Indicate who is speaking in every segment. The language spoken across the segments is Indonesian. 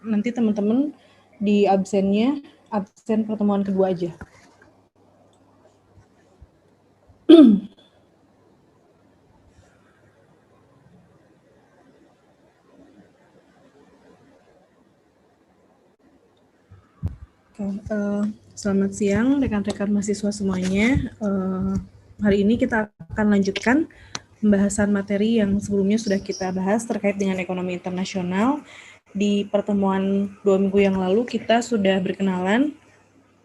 Speaker 1: nanti teman-teman di absen pertemuan kedua aja. Selamat siang rekan-rekan mahasiswa semuanya. Hari ini kita akan lanjutkan pembahasan materi yang sebelumnya sudah kita bahas terkait dengan ekonomi internasional. Di pertemuan 2 minggu yang lalu kita sudah berkenalan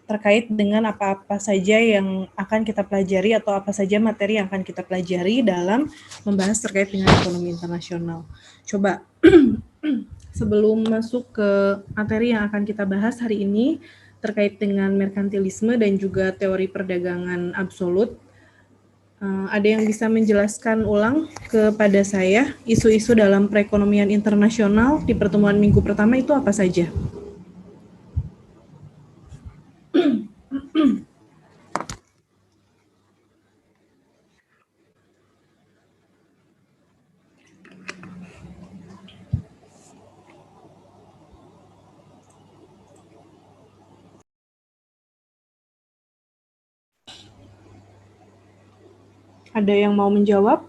Speaker 1: terkait dengan apa-apa saja yang akan kita pelajari atau apa saja materi yang akan kita pelajari dalam membahas terkait dengan ekonomi internasional. Coba sebelum masuk ke materi yang akan kita bahas hari ini terkait dengan merkantilisme dan juga teori perdagangan absolut, ada yang bisa menjelaskan ulang kepada saya isu-isu dalam perekonomian internasional di pertemuan minggu pertama itu apa saja? Ada yang mau menjawab?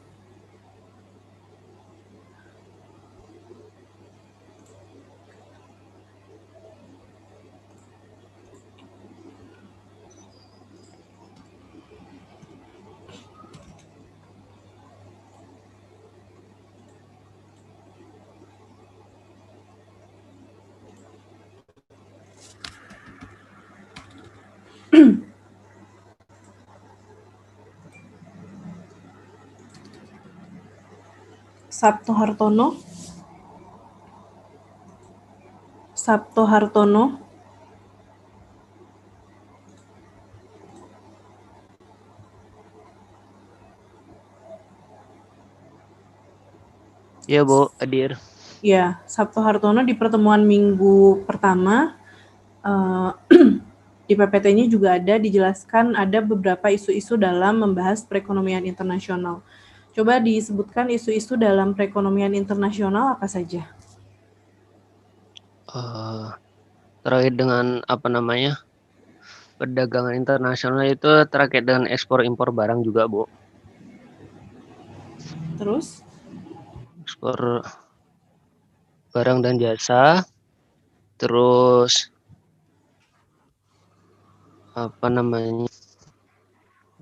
Speaker 1: Sabto Hartono.
Speaker 2: Ya Bu, hadir.
Speaker 1: Ya, Sabto Hartono di pertemuan minggu pertama di PPT-nya juga ada dijelaskan ada beberapa isu-isu dalam membahas perekonomian internasional. Coba disebutkan isu-isu dalam perekonomian internasional apa saja?
Speaker 2: Terkait dengan perdagangan internasional itu terkait dengan ekspor impor barang juga Bu.
Speaker 1: Terus?
Speaker 2: Ekspor barang dan jasa. Terus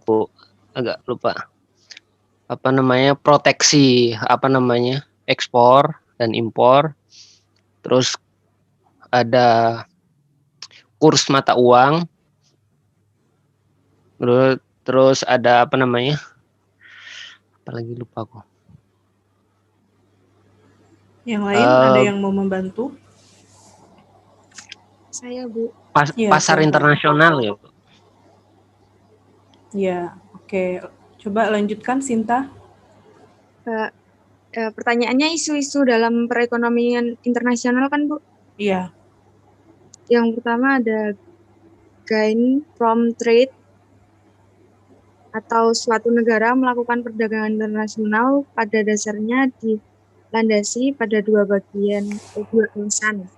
Speaker 2: Bu, agak lupa. Proteksi ekspor dan impor. Terus ada kurs mata uang. Terus ada apalagi lupa aku.
Speaker 1: Yang lain ada yang mau membantu?
Speaker 3: Saya Bu.
Speaker 2: Pasar internasional ya Bu.
Speaker 1: Ya, oke. Coba lanjutkan Sinta.
Speaker 3: Pertanyaannya isu-isu dalam perekonomian internasional kan Bu?
Speaker 1: Iya.
Speaker 3: Yang pertama ada gain from trade atau suatu negara melakukan perdagangan internasional pada dasarnya dilandasi pada dua alasan.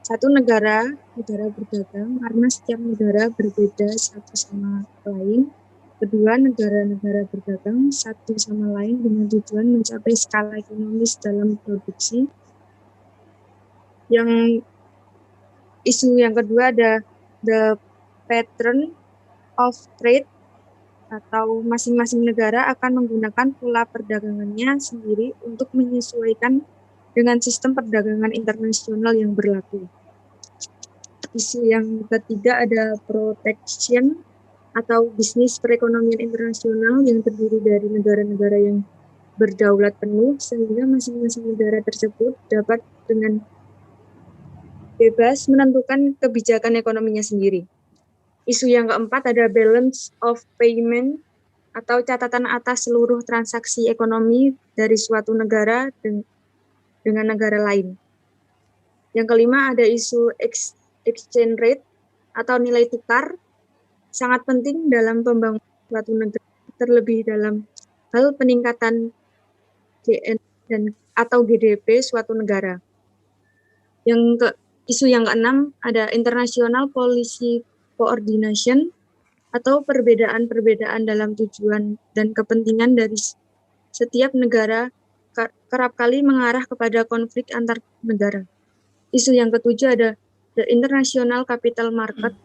Speaker 3: Satu, negara berdagang karena setiap negara berbeda satu sama lain. Kedua, negara-negara berdagang satu sama lain dengan tujuan mencapai skala ekonomis dalam produksi. Yang isu yang kedua ada the pattern of trade atau masing-masing negara akan menggunakan pola perdagangannya sendiri untuk menyesuaikan dengan sistem perdagangan internasional yang berlaku. Isu yang ketiga ada protection atau bisnis perekonomian internasional yang terdiri dari negara-negara yang berdaulat penuh sehingga masing-masing negara tersebut dapat dengan bebas menentukan kebijakan ekonominya sendiri. Isu yang keempat ada balance of payment atau catatan atas seluruh transaksi ekonomi dari suatu negara dengan negara lain. Yang kelima ada isu exchange rate atau nilai tukar, sangat penting dalam pembangunan suatu negara, terlebih dalam hal peningkatan GN atau GDP suatu negara. Yang Isu yang keenam ada international policy coordination atau perbedaan-perbedaan dalam tujuan dan kepentingan dari setiap negara kerap kali mengarah kepada konflik antar negara. Isu yang ketujuh ada the international capital market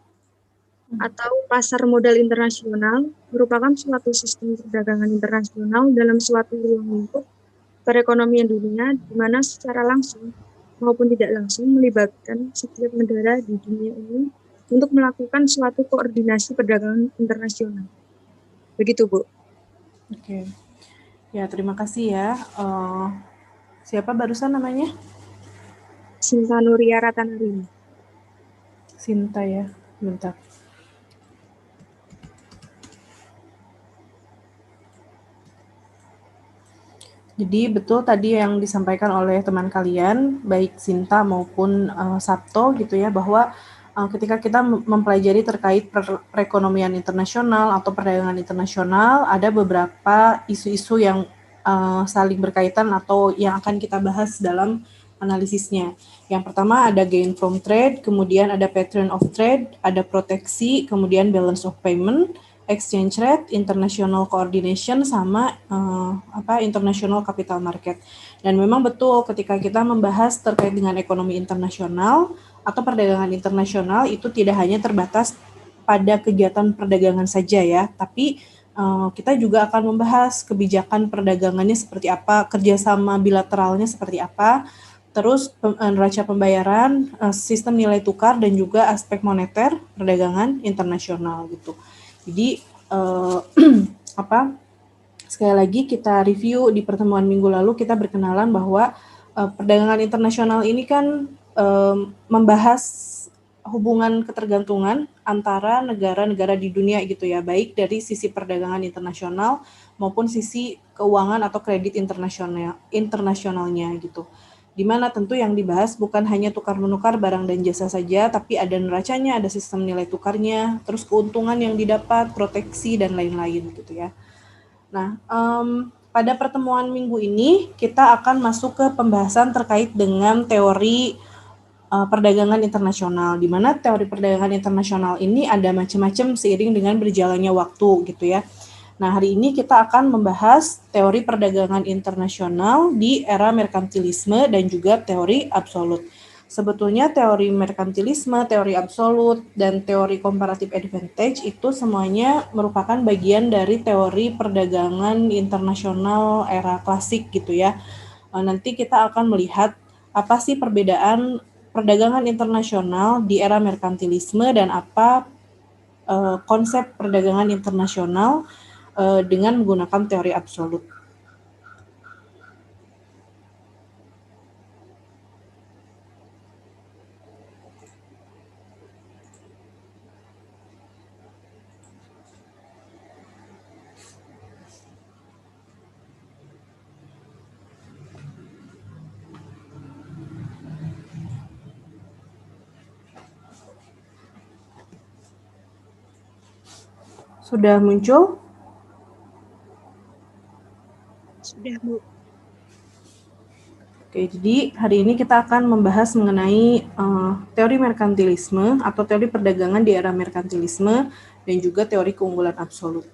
Speaker 3: atau pasar modal internasional merupakan suatu sistem perdagangan internasional dalam suatu ruang lingkup perekonomian dunia di mana secara langsung maupun tidak langsung melibatkan setiap negara di dunia ini untuk melakukan suatu koordinasi perdagangan internasional. Begitu, Bu.
Speaker 1: Oke. Ya, terima kasih ya. Siapa barusan namanya?
Speaker 3: Sinta Nuria Ratanari.
Speaker 1: Sinta ya, bentar. Jadi betul tadi yang disampaikan oleh teman kalian, baik Sinta maupun Sabto gitu ya, bahwa ketika kita mempelajari terkait perekonomian internasional atau perdagangan internasional, ada beberapa isu-isu yang saling berkaitan atau yang akan kita bahas dalam analisisnya. Yang pertama ada gain from trade, kemudian ada pattern of trade, ada proteksi, kemudian balance of payment, exchange rate, international coordination, sama international capital market. Dan memang betul ketika kita membahas terkait dengan ekonomi internasional atau perdagangan internasional itu tidak hanya terbatas pada kegiatan perdagangan saja ya, tapi kita juga akan membahas kebijakan perdagangannya seperti apa, kerjasama bilateralnya seperti apa, terus neraca pembayaran, sistem nilai tukar, dan juga aspek moneter perdagangan internasional gitu. Jadi sekali lagi kita review di pertemuan minggu lalu kita berkenalan bahwa perdagangan internasional ini kan membahas hubungan ketergantungan antara negara-negara di dunia gitu ya, baik dari sisi perdagangan internasional maupun sisi keuangan atau kredit internasionalnya gitu. Di mana tentu yang dibahas bukan hanya tukar-menukar barang dan jasa saja, tapi ada neracanya, ada sistem nilai tukarnya, terus keuntungan yang didapat, proteksi, dan lain-lain gitu ya. Nah, pada pertemuan minggu ini kita akan masuk ke pembahasan terkait dengan teori perdagangan internasional, di mana teori perdagangan internasional ini ada macam-macam seiring dengan berjalannya waktu gitu ya. Nah, hari ini kita akan membahas teori perdagangan internasional di era merkantilisme dan juga teori absolut. Sebetulnya teori merkantilisme, teori absolut, dan teori comparative advantage itu semuanya merupakan bagian dari teori perdagangan internasional era klasik gitu ya. Nanti kita akan melihat apa sih perbedaan perdagangan internasional di era merkantilisme dan apa konsep perdagangan internasional dengan menggunakan teori absolut. Sudah muncul?
Speaker 3: Sudah, Bu.
Speaker 1: Oke, jadi hari ini kita akan membahas mengenai teori merkantilisme atau teori perdagangan di era merkantilisme dan juga teori keunggulan absolut.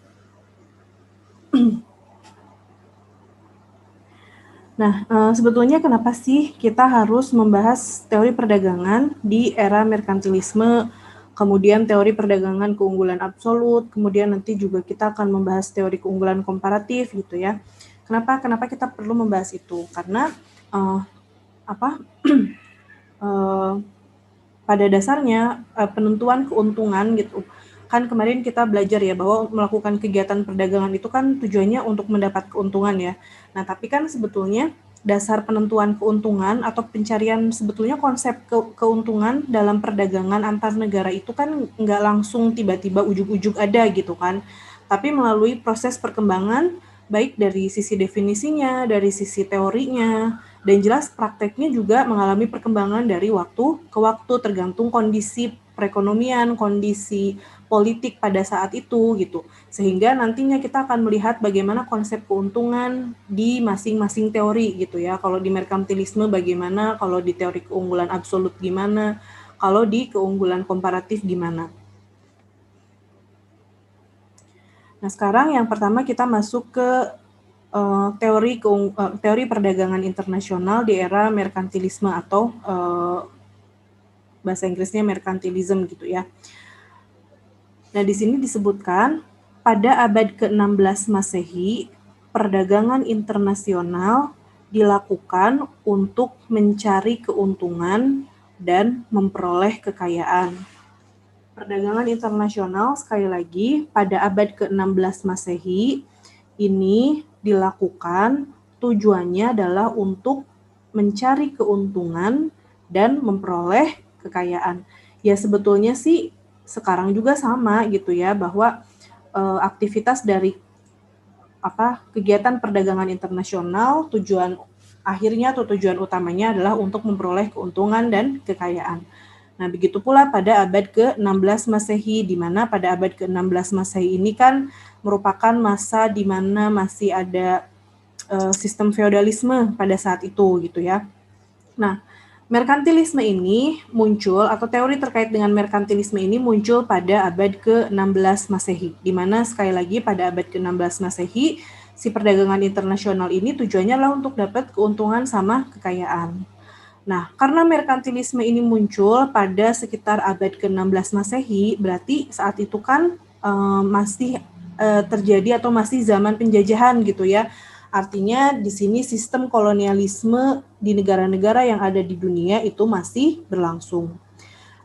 Speaker 1: Nah, sebetulnya kenapa sih kita harus membahas teori perdagangan di era merkantilisme, kemudian teori perdagangan keunggulan absolut, kemudian nanti juga kita akan membahas teori keunggulan komparatif gitu ya. Kenapa kita perlu membahas itu? Karena pada dasarnya penentuan keuntungan gitu. Kan kemarin kita belajar ya bahwa melakukan kegiatan perdagangan itu kan tujuannya untuk mendapat keuntungan ya. Nah, tapi kan sebetulnya dasar penentuan keuntungan atau pencarian sebetulnya konsep keuntungan dalam perdagangan antar negara itu kan nggak langsung tiba-tiba ujuk-ujuk ada gitu kan. Tapi melalui proses perkembangan baik dari sisi definisinya, dari sisi teorinya, dan jelas prakteknya juga mengalami perkembangan dari waktu ke waktu tergantung kondisi perekonomian, kondisi politik pada saat itu gitu. Sehingga nantinya kita akan melihat bagaimana konsep keuntungan di masing-masing teori gitu ya. Kalau di merkantilisme bagaimana, kalau di teori keunggulan absolut gimana, kalau di keunggulan komparatif gimana. Nah, sekarang yang pertama kita masuk ke teori perdagangan internasional di era merkantilisme atau bahasa Inggrisnya merkantilism gitu ya. Nah, di sini disebutkan pada abad ke-16 Masehi, perdagangan internasional dilakukan untuk mencari keuntungan dan memperoleh kekayaan. Perdagangan internasional sekali lagi pada abad ke-16 Masehi ini dilakukan tujuannya adalah untuk mencari keuntungan dan memperoleh kekayaan. Ya sebetulnya sih sekarang juga sama gitu ya, bahwa aktivitas dari kegiatan perdagangan internasional tujuan akhirnya atau tujuan utamanya adalah untuk memperoleh keuntungan dan kekayaan. Nah, begitu pula pada abad ke-16 Masehi, di mana pada abad ke-16 Masehi ini kan merupakan masa di mana masih ada sistem feodalisme pada saat itu gitu ya. Nah, merkantilisme ini muncul atau teori terkait dengan merkantilisme ini muncul pada abad ke-16 Masehi, di mana sekali lagi pada abad ke-16 Masehi si perdagangan internasional ini tujuannya adalah untuk dapat keuntungan sama kekayaan. Nah, karena merkantilisme ini muncul pada sekitar abad ke-16 Masehi, berarti saat itu kan masih terjadi atau masih zaman penjajahan gitu ya. Artinya di sini sistem kolonialisme di negara-negara yang ada di dunia itu masih berlangsung.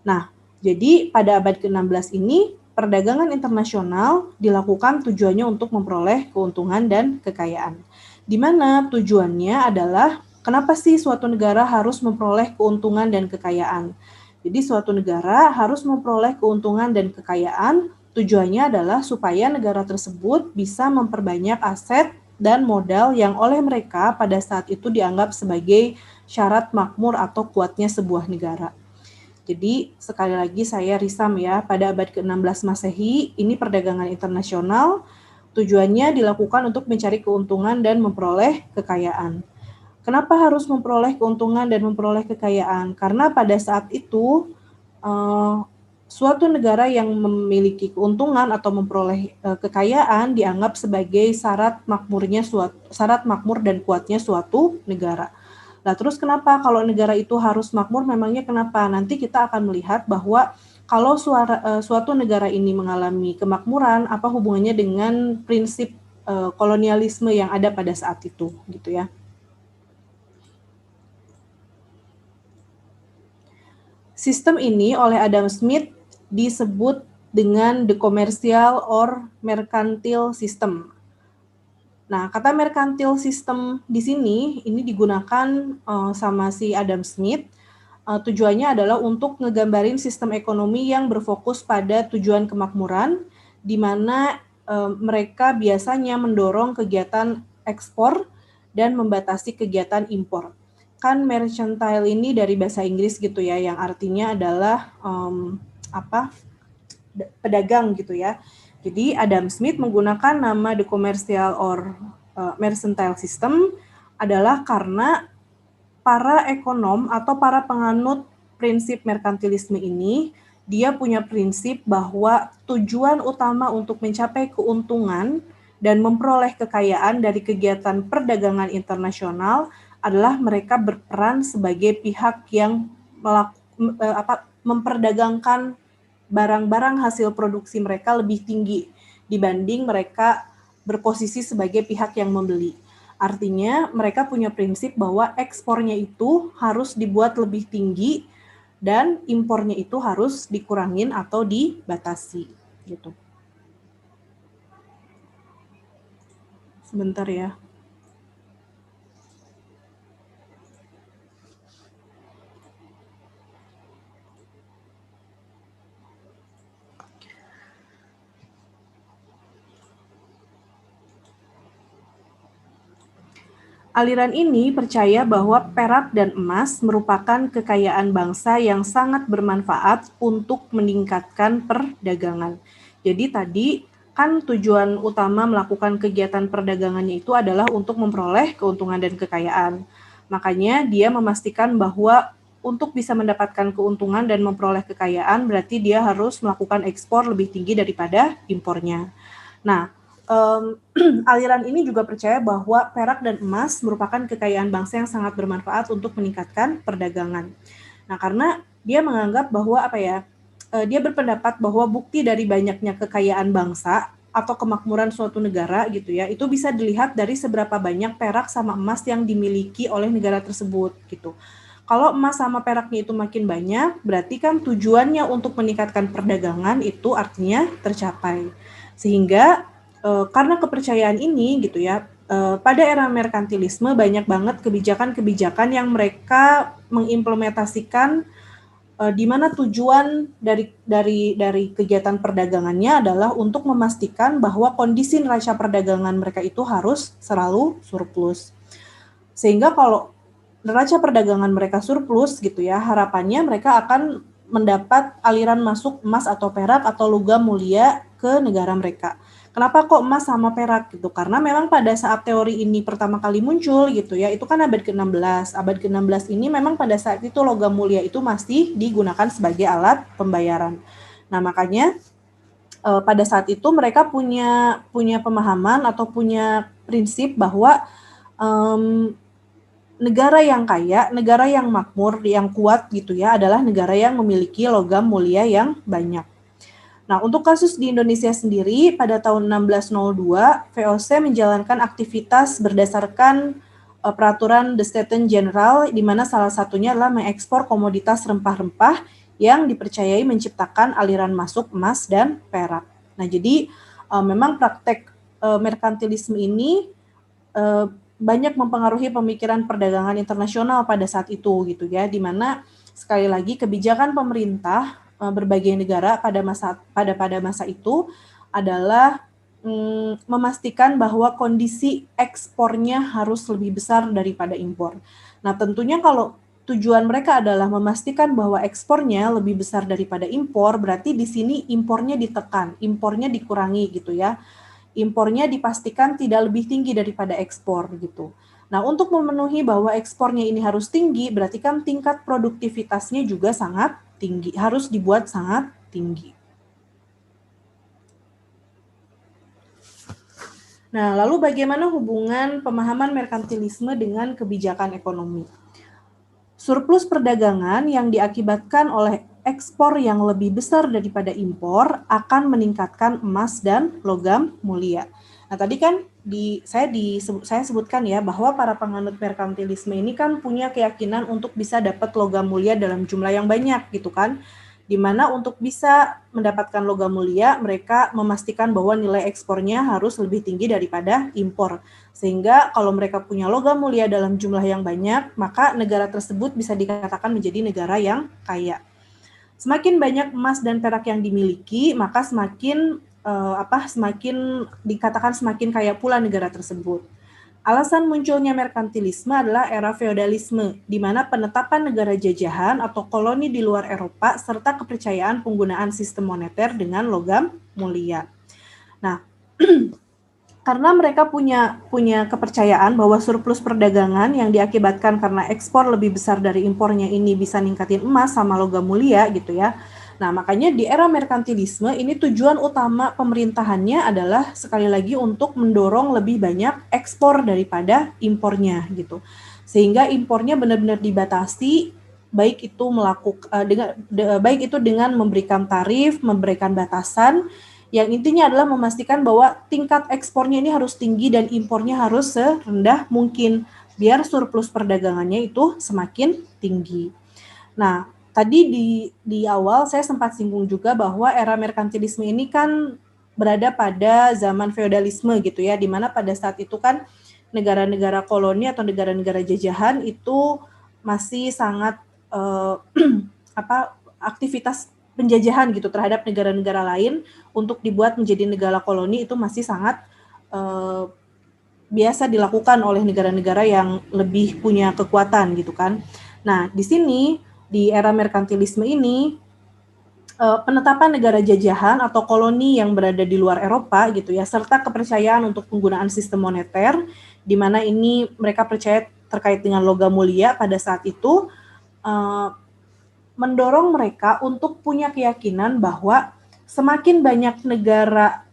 Speaker 1: Nah, jadi pada abad ke-16 ini perdagangan internasional dilakukan tujuannya untuk memperoleh keuntungan dan kekayaan. Di mana tujuannya adalah kenapa sih suatu negara harus memperoleh keuntungan dan kekayaan? Jadi suatu negara harus memperoleh keuntungan dan kekayaan, tujuannya adalah supaya negara tersebut bisa memperbanyak aset dan modal yang oleh mereka pada saat itu dianggap sebagai syarat makmur atau kuatnya sebuah negara. Jadi sekali lagi saya risam ya, pada abad ke-16 Masehi ini perdagangan internasional tujuannya dilakukan untuk mencari keuntungan dan memperoleh kekayaan. Kenapa harus memperoleh keuntungan dan memperoleh kekayaan? Karena pada saat itu suatu negara yang memiliki keuntungan atau memperoleh kekayaan dianggap sebagai syarat makmur dan kuatnya suatu negara. Nah, terus kenapa kalau negara itu harus makmur? Memangnya kenapa? Nanti kita akan melihat bahwa kalau suatu negara ini mengalami kemakmuran, apa hubungannya dengan prinsip kolonialisme yang ada pada saat itu, gitu ya. Sistem ini oleh Adam Smith disebut dengan the commercial or mercantile system. Nah, kata mercantile system di sini ini digunakan sama si Adam Smith. Tujuannya adalah untuk ngegambarin sistem ekonomi yang berfokus pada tujuan kemakmuran, di mana mereka biasanya mendorong kegiatan ekspor dan membatasi kegiatan impor. Kan mercantile ini dari bahasa Inggris gitu ya, yang artinya adalah pedagang gitu ya. Jadi Adam Smith menggunakan nama the commercial or mercantile system adalah karena para ekonom atau para penganut prinsip merkantilisme ini, dia punya prinsip bahwa tujuan utama untuk mencapai keuntungan dan memperoleh kekayaan dari kegiatan perdagangan internasional adalah mereka berperan sebagai pihak yang memperdagangkan barang-barang hasil produksi mereka lebih tinggi dibanding mereka berposisi sebagai pihak yang membeli. Artinya mereka punya prinsip bahwa ekspornya itu harus dibuat lebih tinggi dan impornya itu harus dikurangin atau dibatasi gitu. Sebentar ya. Aliran ini percaya bahwa perak dan emas merupakan kekayaan bangsa yang sangat bermanfaat untuk meningkatkan perdagangan. Jadi tadi kan tujuan utama melakukan kegiatan perdagangannya itu adalah untuk memperoleh keuntungan dan kekayaan. Makanya dia memastikan bahwa untuk bisa mendapatkan keuntungan dan memperoleh kekayaan berarti dia harus melakukan ekspor lebih tinggi daripada impornya. Nah, aliran ini juga percaya bahwa perak dan emas merupakan kekayaan bangsa yang sangat bermanfaat untuk meningkatkan perdagangan. Nah, karena dia menganggap bahwa dia berpendapat bahwa bukti dari banyaknya kekayaan bangsa atau kemakmuran suatu negara gitu ya, itu bisa dilihat dari seberapa banyak perak sama emas yang dimiliki oleh negara tersebut gitu. Kalau emas sama peraknya itu makin banyak, berarti kan tujuannya untuk meningkatkan perdagangan itu artinya tercapai. Sehingga karena kepercayaan ini gitu ya, pada era merkantilisme banyak banget kebijakan-kebijakan yang mereka mengimplementasikan di mana tujuan dari kegiatan perdagangannya adalah untuk memastikan bahwa kondisi neraca perdagangan mereka itu harus selalu surplus. Sehingga kalau neraca perdagangan mereka surplus gitu ya, harapannya mereka akan mendapat aliran masuk emas atau perak atau logam mulia ke negara mereka. Kenapa kok emas sama perak gitu? Karena memang pada saat teori ini pertama kali muncul gitu ya, itu kan abad ke-16. Abad ke-16 ini memang pada saat itu logam mulia itu masih digunakan sebagai alat pembayaran. Nah, makanya pada saat itu mereka punya pemahaman atau punya prinsip bahwa negara yang kaya, negara yang makmur, yang kuat gitu ya, adalah negara yang memiliki logam mulia yang banyak. Nah, untuk kasus di Indonesia sendiri, pada tahun 1602, VOC menjalankan aktivitas berdasarkan peraturan The Staten General, di mana salah satunya adalah mengekspor komoditas rempah-rempah yang dipercayai menciptakan aliran masuk emas dan perak. Nah, jadi memang praktek merkantilisme ini banyak mempengaruhi pemikiran perdagangan internasional pada saat itu gitu ya, di mana sekali lagi kebijakan pemerintah berbagai negara pada masa itu adalah memastikan bahwa kondisi ekspornya harus lebih besar daripada impor. Nah, tentunya kalau tujuan mereka adalah memastikan bahwa ekspornya lebih besar daripada impor, berarti di sini impornya ditekan, impornya dikurangi gitu ya. Impornya dipastikan tidak lebih tinggi daripada ekspor gitu. Nah, untuk memenuhi bahwa ekspornya ini harus tinggi, berarti kan tingkat produktivitasnya juga sangat tinggi, harus dibuat sangat tinggi. Nah, lalu bagaimana hubungan pemahaman merkantilisme dengan kebijakan ekonomi? Surplus perdagangan yang diakibatkan oleh ekspor yang lebih besar daripada impor akan meningkatkan emas dan logam mulia. Nah, tadi kan saya sebutkan ya bahwa para penganut merkantilisme ini kan punya keyakinan untuk bisa dapat logam mulia dalam jumlah yang banyak gitu kan. Di mana untuk bisa mendapatkan logam mulia, mereka memastikan bahwa nilai ekspornya harus lebih tinggi daripada impor. Sehingga kalau mereka punya logam mulia dalam jumlah yang banyak, maka negara tersebut bisa dikatakan menjadi negara yang kaya. Semakin banyak emas dan perak yang dimiliki, maka semakin dikatakan semakin kaya pula negara tersebut. Alasan munculnya merkantilisme adalah era feodalisme, di mana penetapan negara jajahan atau koloni di luar Eropa serta kepercayaan penggunaan sistem moneter dengan logam mulia. Nah, karena mereka punya kepercayaan bahwa surplus perdagangan yang diakibatkan karena ekspor lebih besar dari impornya ini bisa ningkatin emas sama logam mulia gitu ya. Nah, makanya di era merkantilisme ini tujuan utama pemerintahannya adalah sekali lagi untuk mendorong lebih banyak ekspor daripada impornya gitu. Sehingga impornya benar-benar dibatasi, baik itu dengan memberikan tarif, memberikan batasan yang intinya adalah memastikan bahwa tingkat ekspornya ini harus tinggi dan impornya harus serendah mungkin biar surplus perdagangannya itu semakin tinggi. Nah, tadi di awal saya sempat singgung juga bahwa era merkantilisme ini kan berada pada zaman feodalisme gitu ya, di mana pada saat itu kan negara-negara koloni atau negara-negara jajahan itu masih sangat aktivitas penjajahan gitu terhadap negara-negara lain untuk dibuat menjadi negara koloni itu masih sangat biasa dilakukan oleh negara-negara yang lebih punya kekuatan gitu kan. Nah, di sini di era merkantilisme ini penetapan negara jajahan atau koloni yang berada di luar Eropa gitu ya, serta kepercayaan untuk penggunaan sistem moneter, di mana ini mereka percaya terkait dengan logam mulia pada saat itu, mendorong mereka untuk punya keyakinan bahwa semakin banyak negara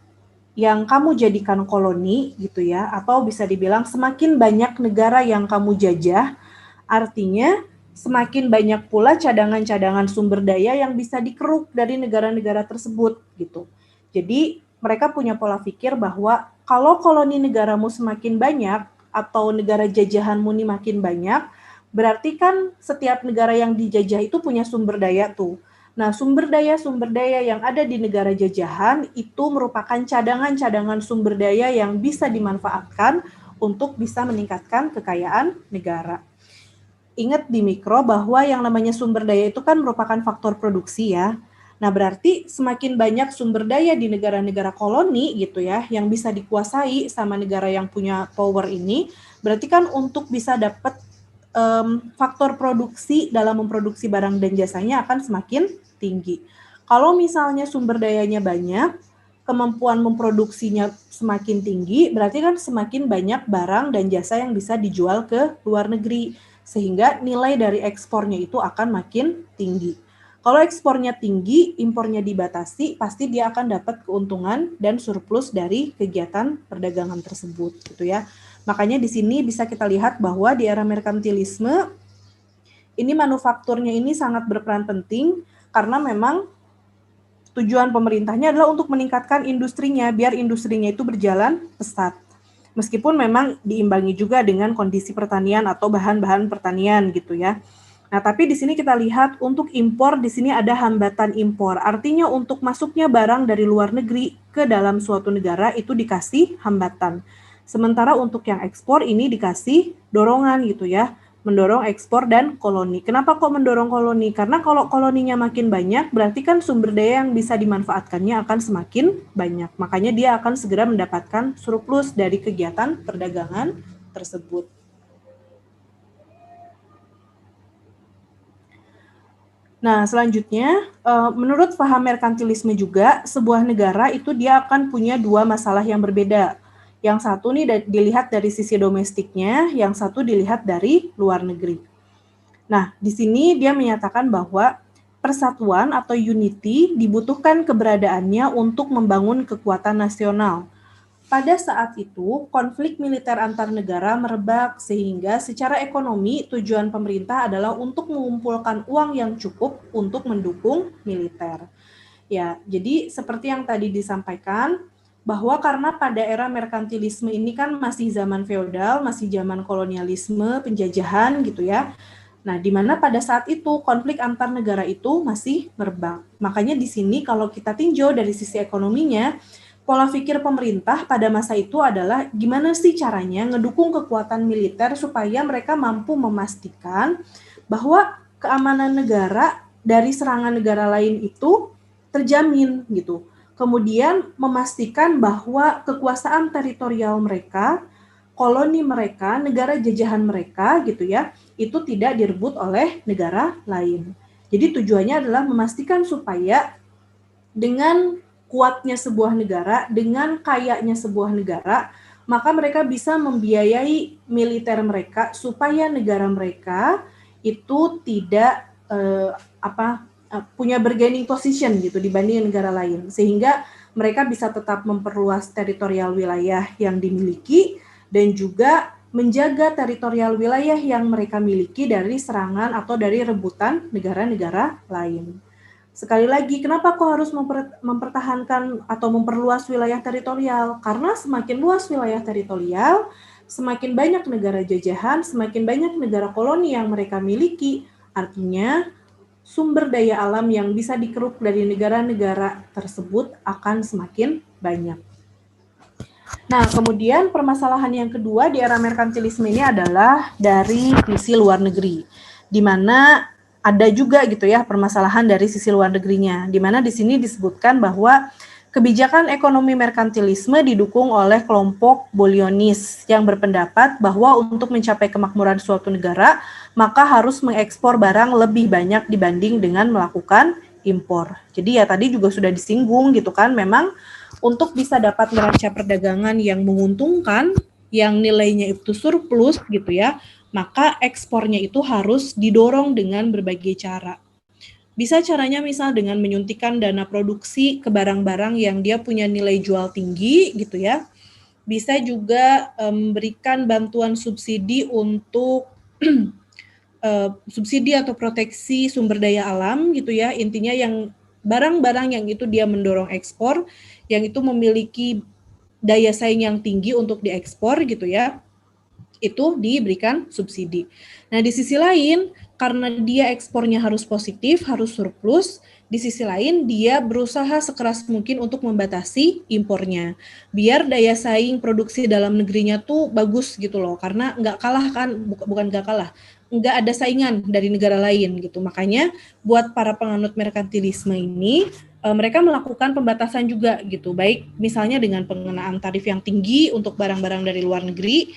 Speaker 1: yang kamu jadikan koloni gitu ya, atau bisa dibilang semakin banyak negara yang kamu jajah, artinya semakin banyak pula cadangan-cadangan sumber daya yang bisa dikeruk dari negara-negara tersebut gitu. Jadi mereka punya pola pikir bahwa kalau koloni negaramu semakin banyak atau negara jajahanmu ini makin banyak, berarti kan setiap negara yang dijajah itu punya sumber daya tuh. Nah, sumber daya yang ada di negara jajahan itu merupakan cadangan-cadangan sumber daya yang bisa dimanfaatkan untuk bisa meningkatkan kekayaan negara. Ingat di mikro bahwa yang namanya sumber daya itu kan merupakan faktor produksi ya. Nah, berarti semakin banyak sumber daya di negara-negara koloni gitu ya, yang bisa dikuasai sama negara yang punya power ini, berarti kan untuk bisa dapat faktor produksi dalam memproduksi barang dan jasanya akan semakin tinggi. Kalau misalnya sumber dayanya banyak, kemampuan memproduksinya semakin tinggi, berarti kan semakin banyak barang dan jasa yang bisa dijual ke luar negeri, sehingga nilai dari ekspornya itu akan makin tinggi. Kalau ekspornya tinggi, impornya dibatasi, pasti dia akan dapat keuntungan dan surplus dari kegiatan perdagangan tersebut, gitu ya. Makanya di sini bisa kita lihat bahwa di era merkantilisme ini manufakturnya ini sangat berperan penting karena memang tujuan pemerintahnya adalah untuk meningkatkan industrinya biar industrinya itu berjalan pesat. Meskipun memang diimbangi juga dengan kondisi pertanian atau bahan-bahan pertanian gitu ya. Nah, tapi di sini kita lihat untuk impor di sini ada hambatan impor. Artinya untuk masuknya barang dari luar negeri ke dalam suatu negara itu dikasih hambatan. Sementara untuk yang ekspor ini dikasih dorongan gitu ya, mendorong ekspor dan koloni. Kenapa kok mendorong koloni? Karena kalau koloninya makin banyak, berarti kan sumber daya yang bisa dimanfaatkannya akan semakin banyak. Makanya dia akan segera mendapatkan surplus dari kegiatan perdagangan tersebut. Nah, selanjutnya, menurut paham merkantilisme juga, sebuah negara itu dia akan punya dua masalah yang berbeda. Yang satu nih dilihat dari sisi domestiknya, yang satu dilihat dari luar negeri. Nah, di sini dia menyatakan bahwa persatuan atau unity dibutuhkan keberadaannya untuk membangun kekuatan nasional. Pada saat itu, konflik militer antar negara merebak sehingga secara ekonomi tujuan pemerintah adalah untuk mengumpulkan uang yang cukup untuk mendukung militer. Ya, jadi seperti yang tadi disampaikan, bahwa karena pada era merkantilisme ini kan masih zaman feodal, masih zaman kolonialisme, penjajahan gitu ya. Nah, di mana pada saat itu konflik antar negara itu masih merebak. Makanya di sini kalau kita tinjau dari sisi ekonominya, pola pikir pemerintah pada masa itu adalah gimana sih caranya ngedukung kekuatan militer supaya mereka mampu memastikan bahwa keamanan negara dari serangan negara lain itu terjamin gitu. Kemudian memastikan bahwa kekuasaan teritorial mereka, koloni mereka, negara jajahan mereka gitu ya, itu tidak direbut oleh negara lain. Jadi tujuannya adalah memastikan supaya dengan kuatnya sebuah negara, dengan kayanya sebuah negara, maka mereka bisa membiayai militer mereka supaya negara mereka itu tidak punya bargaining position gitu dibanding negara lain, sehingga mereka bisa tetap memperluas teritorial wilayah yang dimiliki dan juga menjaga teritorial wilayah yang mereka miliki dari serangan atau dari rebutan negara-negara lain. Sekali lagi, kenapa kok harus mempertahankan atau memperluas wilayah teritorial? Karena semakin luas wilayah teritorial, semakin banyak negara jajahan, semakin banyak negara koloni yang mereka miliki. Artinya, sumber daya alam yang bisa dikeruk dari negara-negara tersebut akan semakin banyak. Nah, kemudian permasalahan yang kedua di era merkantilisme ini adalah dari sisi luar negeri, di mana ada juga gitu ya permasalahan dari sisi luar negerinya, di mana di sini disebutkan bahwa Kebijakan ekonomi merkantilisme didukung oleh kelompok Bolionis yang berpendapat bahwa untuk mencapai kemakmuran suatu negara, maka harus mengekspor barang lebih banyak dibanding dengan melakukan impor. Jadi ya tadi juga sudah disinggung gitu kan, memang untuk bisa dapat neraca perdagangan yang menguntungkan, yang nilainya itu surplus gitu ya, maka ekspornya itu harus didorong dengan berbagai cara. Bisa caranya misal dengan menyuntikkan dana produksi ke barang-barang yang dia punya nilai jual tinggi gitu ya. Bisa juga memberikan bantuan subsidi untuk subsidi atau proteksi sumber daya alam gitu ya. Intinya yang barang-barang yang itu dia mendorong ekspor, yang itu memiliki daya saing yang tinggi untuk diekspor gitu ya, itu diberikan subsidi. Nah, di sisi lain, karena dia ekspornya harus positif, harus surplus, di sisi lain dia berusaha sekeras mungkin untuk membatasi impornya. Biar daya saing produksi dalam negerinya tuh bagus gitu loh, karena nggak kalah kan, bukan nggak kalah, nggak ada saingan dari negara lain gitu. Makanya buat para penganut merkantilisme ini, mereka melakukan pembatasan juga gitu, baik misalnya dengan pengenaan tarif yang tinggi untuk barang-barang dari luar negeri,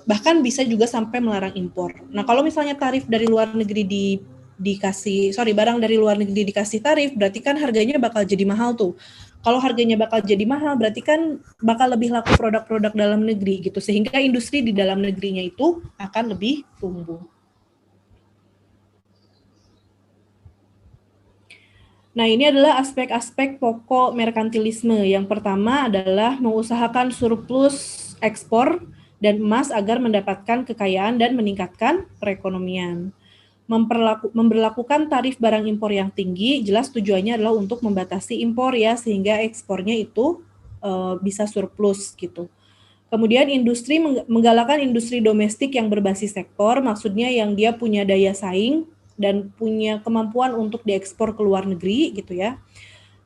Speaker 1: bahkan bisa juga sampai melarang impor. Nah, kalau misalnya tarif dari luar negeri barang dari luar negeri dikasih tarif, berarti kan harganya bakal jadi mahal tuh. Kalau harganya bakal jadi mahal, berarti kan bakal lebih laku produk-produk dalam negeri gitu, sehingga industri di dalam negerinya itu akan lebih tumbuh. Nah, ini adalah aspek-aspek pokok merkantilisme. Yang pertama adalah mengusahakan surplus ekspor dan emas agar mendapatkan kekayaan dan meningkatkan perekonomian. Memberlakukan tarif barang impor yang tinggi, jelas tujuannya adalah untuk membatasi impor ya, sehingga ekspornya itu bisa surplus gitu. Kemudian industri menggalakkan industri domestik yang berbasis sektor, maksudnya yang dia punya daya saing dan punya kemampuan untuk diekspor ke luar negeri gitu ya.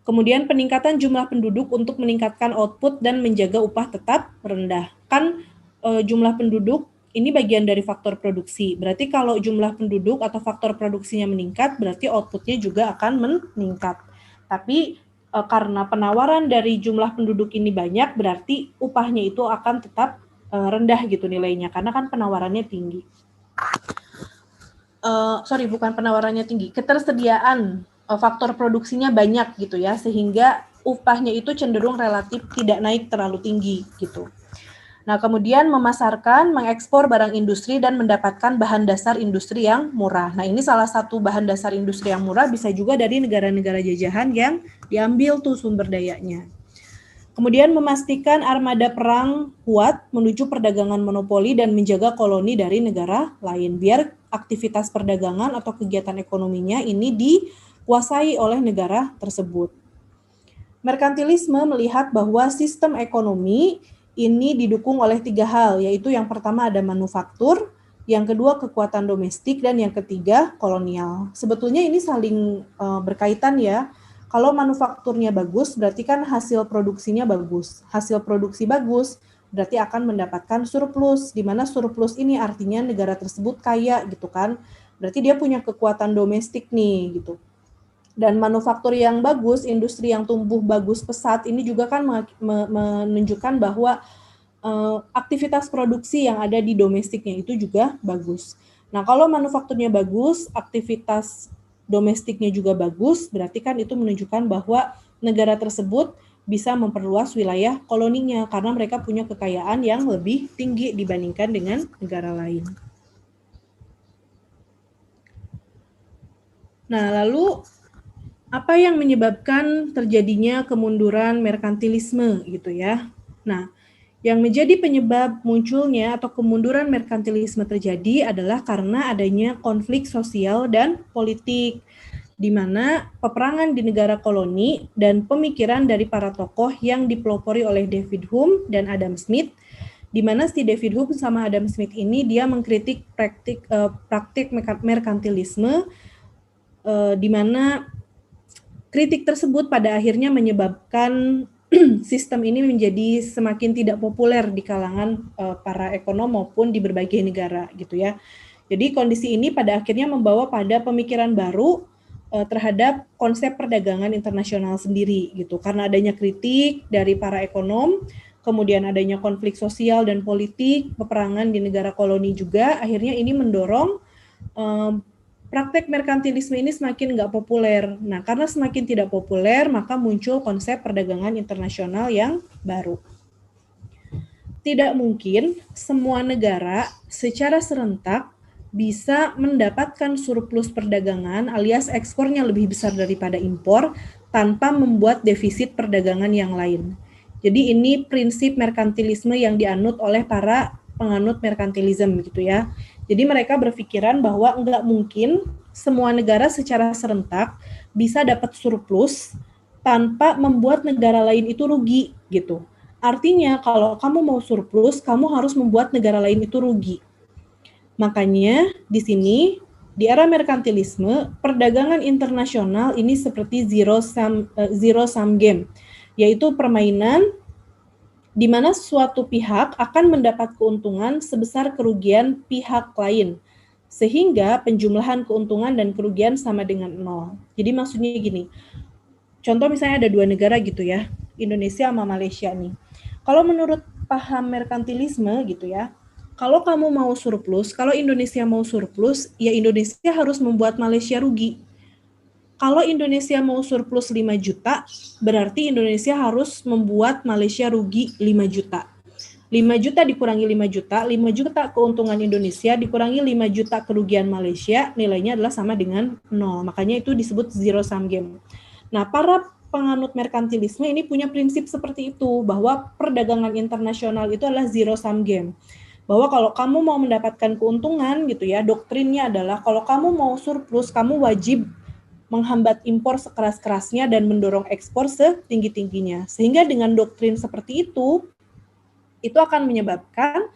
Speaker 1: Kemudian peningkatan jumlah penduduk untuk meningkatkan output dan menjaga upah tetap rendah. Kan jumlah penduduk ini bagian dari faktor produksi. Berarti kalau jumlah penduduk atau faktor produksinya meningkat, berarti outputnya juga akan meningkat. Tapi karena penawaran dari jumlah penduduk ini banyak, berarti upahnya itu akan tetap rendah gitu nilainya, karena kan penawarannya tinggi. Bukan penawarannya tinggi, ketersediaan faktor produksinya banyak gitu ya, sehingga upahnya itu cenderung relatif tidak naik terlalu tinggi gitu. Nah, kemudian memasarkan, mengekspor barang industri dan mendapatkan bahan dasar industri yang murah. Nah, ini salah satu bahan dasar industri yang murah bisa juga dari negara-negara jajahan yang diambil tuh sumber dayanya. Kemudian memastikan armada perang kuat menuju perdagangan monopoli dan menjaga koloni dari negara lain, biar aktivitas perdagangan atau kegiatan ekonominya ini dikuasai oleh negara tersebut. Merkantilisme melihat bahwa sistem ekonomi ini didukung oleh 3 hal, yaitu yang pertama ada manufaktur, yang kedua kekuatan domestik, dan yang ketiga kolonial. Sebetulnya ini saling berkaitan ya. Kalau manufakturnya bagus, berarti kan hasil produksinya bagus. Hasil produksi bagus, berarti akan mendapatkan surplus, di mana surplus ini artinya negara tersebut kaya gitu kan. Berarti dia punya kekuatan domestik nih gitu. Dan manufaktur yang bagus, industri yang tumbuh bagus pesat, ini juga kan menunjukkan bahwa aktivitas produksi yang ada di domestiknya itu juga bagus. Nah, kalau manufakturnya bagus, aktivitas domestiknya juga bagus, berarti kan itu menunjukkan bahwa negara tersebut bisa memperluas wilayah koloninya karena mereka punya kekayaan yang lebih tinggi dibandingkan dengan negara lain. Nah, lalu apa yang menyebabkan terjadinya kemunduran merkantilisme gitu ya? Nah, yang menjadi penyebab munculnya atau kemunduran merkantilisme terjadi adalah karena adanya konflik sosial dan politik, di mana peperangan di negara koloni dan pemikiran dari para tokoh yang dipelopori oleh David Hume dan Adam Smith, di mana si David Hume sama Adam Smith ini dia mengkritik praktik merkantilisme, di mana kritik tersebut pada akhirnya menyebabkan sistem ini menjadi semakin tidak populer di kalangan para ekonom maupun di berbagai negara gitu ya. Jadi kondisi ini pada akhirnya membawa pada pemikiran baru terhadap konsep perdagangan internasional sendiri gitu. Karena adanya kritik dari para ekonom, kemudian adanya konflik sosial dan politik, peperangan di negara koloni juga, akhirnya ini mendorong praktek merkantilisme ini semakin nggak populer. Nah, karena semakin tidak populer, maka muncul konsep perdagangan internasional yang baru. Tidak mungkin semua negara secara serentak bisa mendapatkan surplus perdagangan alias ekspornya lebih besar daripada impor tanpa membuat defisit perdagangan yang lain. Jadi ini prinsip merkantilisme yang dianut oleh para penganut merkantilisme gitu ya. Jadi mereka berpikiran bahwa enggak mungkin semua negara secara serentak bisa dapat surplus tanpa membuat negara lain itu rugi gitu. Artinya kalau kamu mau surplus, kamu harus membuat negara lain itu rugi. Makanya di sini di era merkantilisme, perdagangan internasional ini seperti zero sum game, yaitu permainan di mana suatu pihak akan mendapat keuntungan sebesar kerugian pihak lain, sehingga penjumlahan keuntungan dan kerugian sama dengan nol. Jadi maksudnya gini, contoh misalnya ada dua negara gitu ya, Indonesia sama Malaysia nih. Kalau menurut paham merkantilisme gitu ya, kalau kamu mau surplus, kalau Indonesia mau surplus, ya Indonesia harus membuat Malaysia rugi. Kalau Indonesia mau surplus 5 juta, berarti Indonesia harus membuat Malaysia rugi 5 juta. 5 juta dikurangi 5 juta, 5 juta keuntungan Indonesia dikurangi 5 juta kerugian Malaysia, nilainya adalah sama dengan 0. Makanya itu disebut zero sum game. Nah, para penganut merkantilisme ini punya prinsip seperti itu, bahwa perdagangan internasional itu adalah zero sum game. Bahwa kalau kamu mau mendapatkan keuntungan gitu ya, doktrinnya adalah kalau kamu mau surplus, kamu wajib menghambat impor sekeras-kerasnya dan mendorong ekspor setinggi-tingginya. Sehingga dengan doktrin seperti itu akan menyebabkan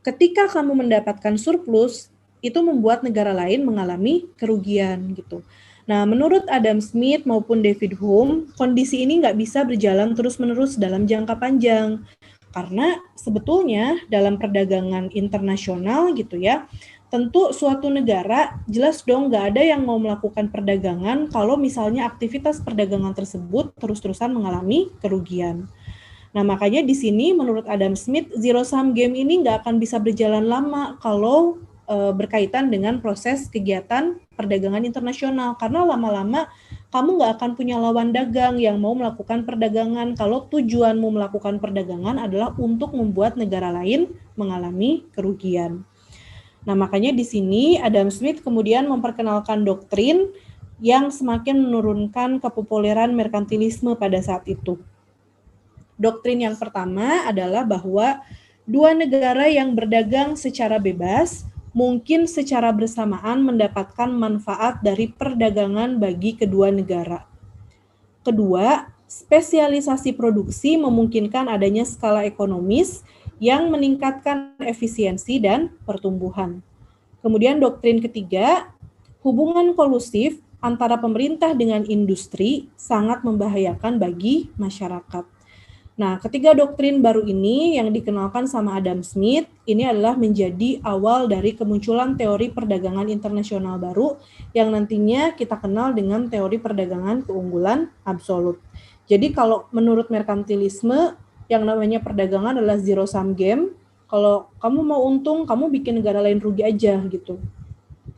Speaker 1: ketika kamu mendapatkan surplus, itu membuat negara lain mengalami kerugian gitu. Nah, menurut Adam Smith maupun David Hume, kondisi ini nggak bisa berjalan terus-menerus dalam jangka panjang. Karena sebetulnya dalam perdagangan internasional gitu ya, tentu suatu negara jelas dong nggak ada yang mau melakukan perdagangan kalau misalnya aktivitas perdagangan tersebut terus-terusan mengalami kerugian. Nah, makanya di sini menurut Adam Smith, zero sum game ini nggak akan bisa berjalan lama kalau berkaitan dengan proses kegiatan perdagangan internasional. Karena lama-lama kamu nggak akan punya lawan dagang yang mau melakukan perdagangan kalau tujuanmu melakukan perdagangan adalah untuk membuat negara lain mengalami kerugian. Nah, makanya di sini Adam Smith kemudian memperkenalkan doktrin yang semakin menurunkan kepopuleran merkantilisme pada saat itu. Doktrin yang pertama adalah bahwa dua negara yang berdagang secara bebas mungkin secara bersamaan mendapatkan manfaat dari perdagangan bagi kedua negara. Kedua, spesialisasi produksi memungkinkan adanya skala ekonomis yang meningkatkan efisiensi dan pertumbuhan. Kemudian doktrin ketiga, hubungan kolusif antara pemerintah dengan industri sangat membahayakan bagi masyarakat. Nah, ketiga doktrin baru ini yang dikenalkan sama Adam Smith, ini adalah menjadi awal dari kemunculan teori perdagangan internasional baru yang nantinya kita kenal dengan teori perdagangan keunggulan absolut. Jadi kalau menurut merkantilisme, yang namanya perdagangan adalah zero sum game. Kalau kamu mau untung, kamu bikin negara lain rugi aja gitu.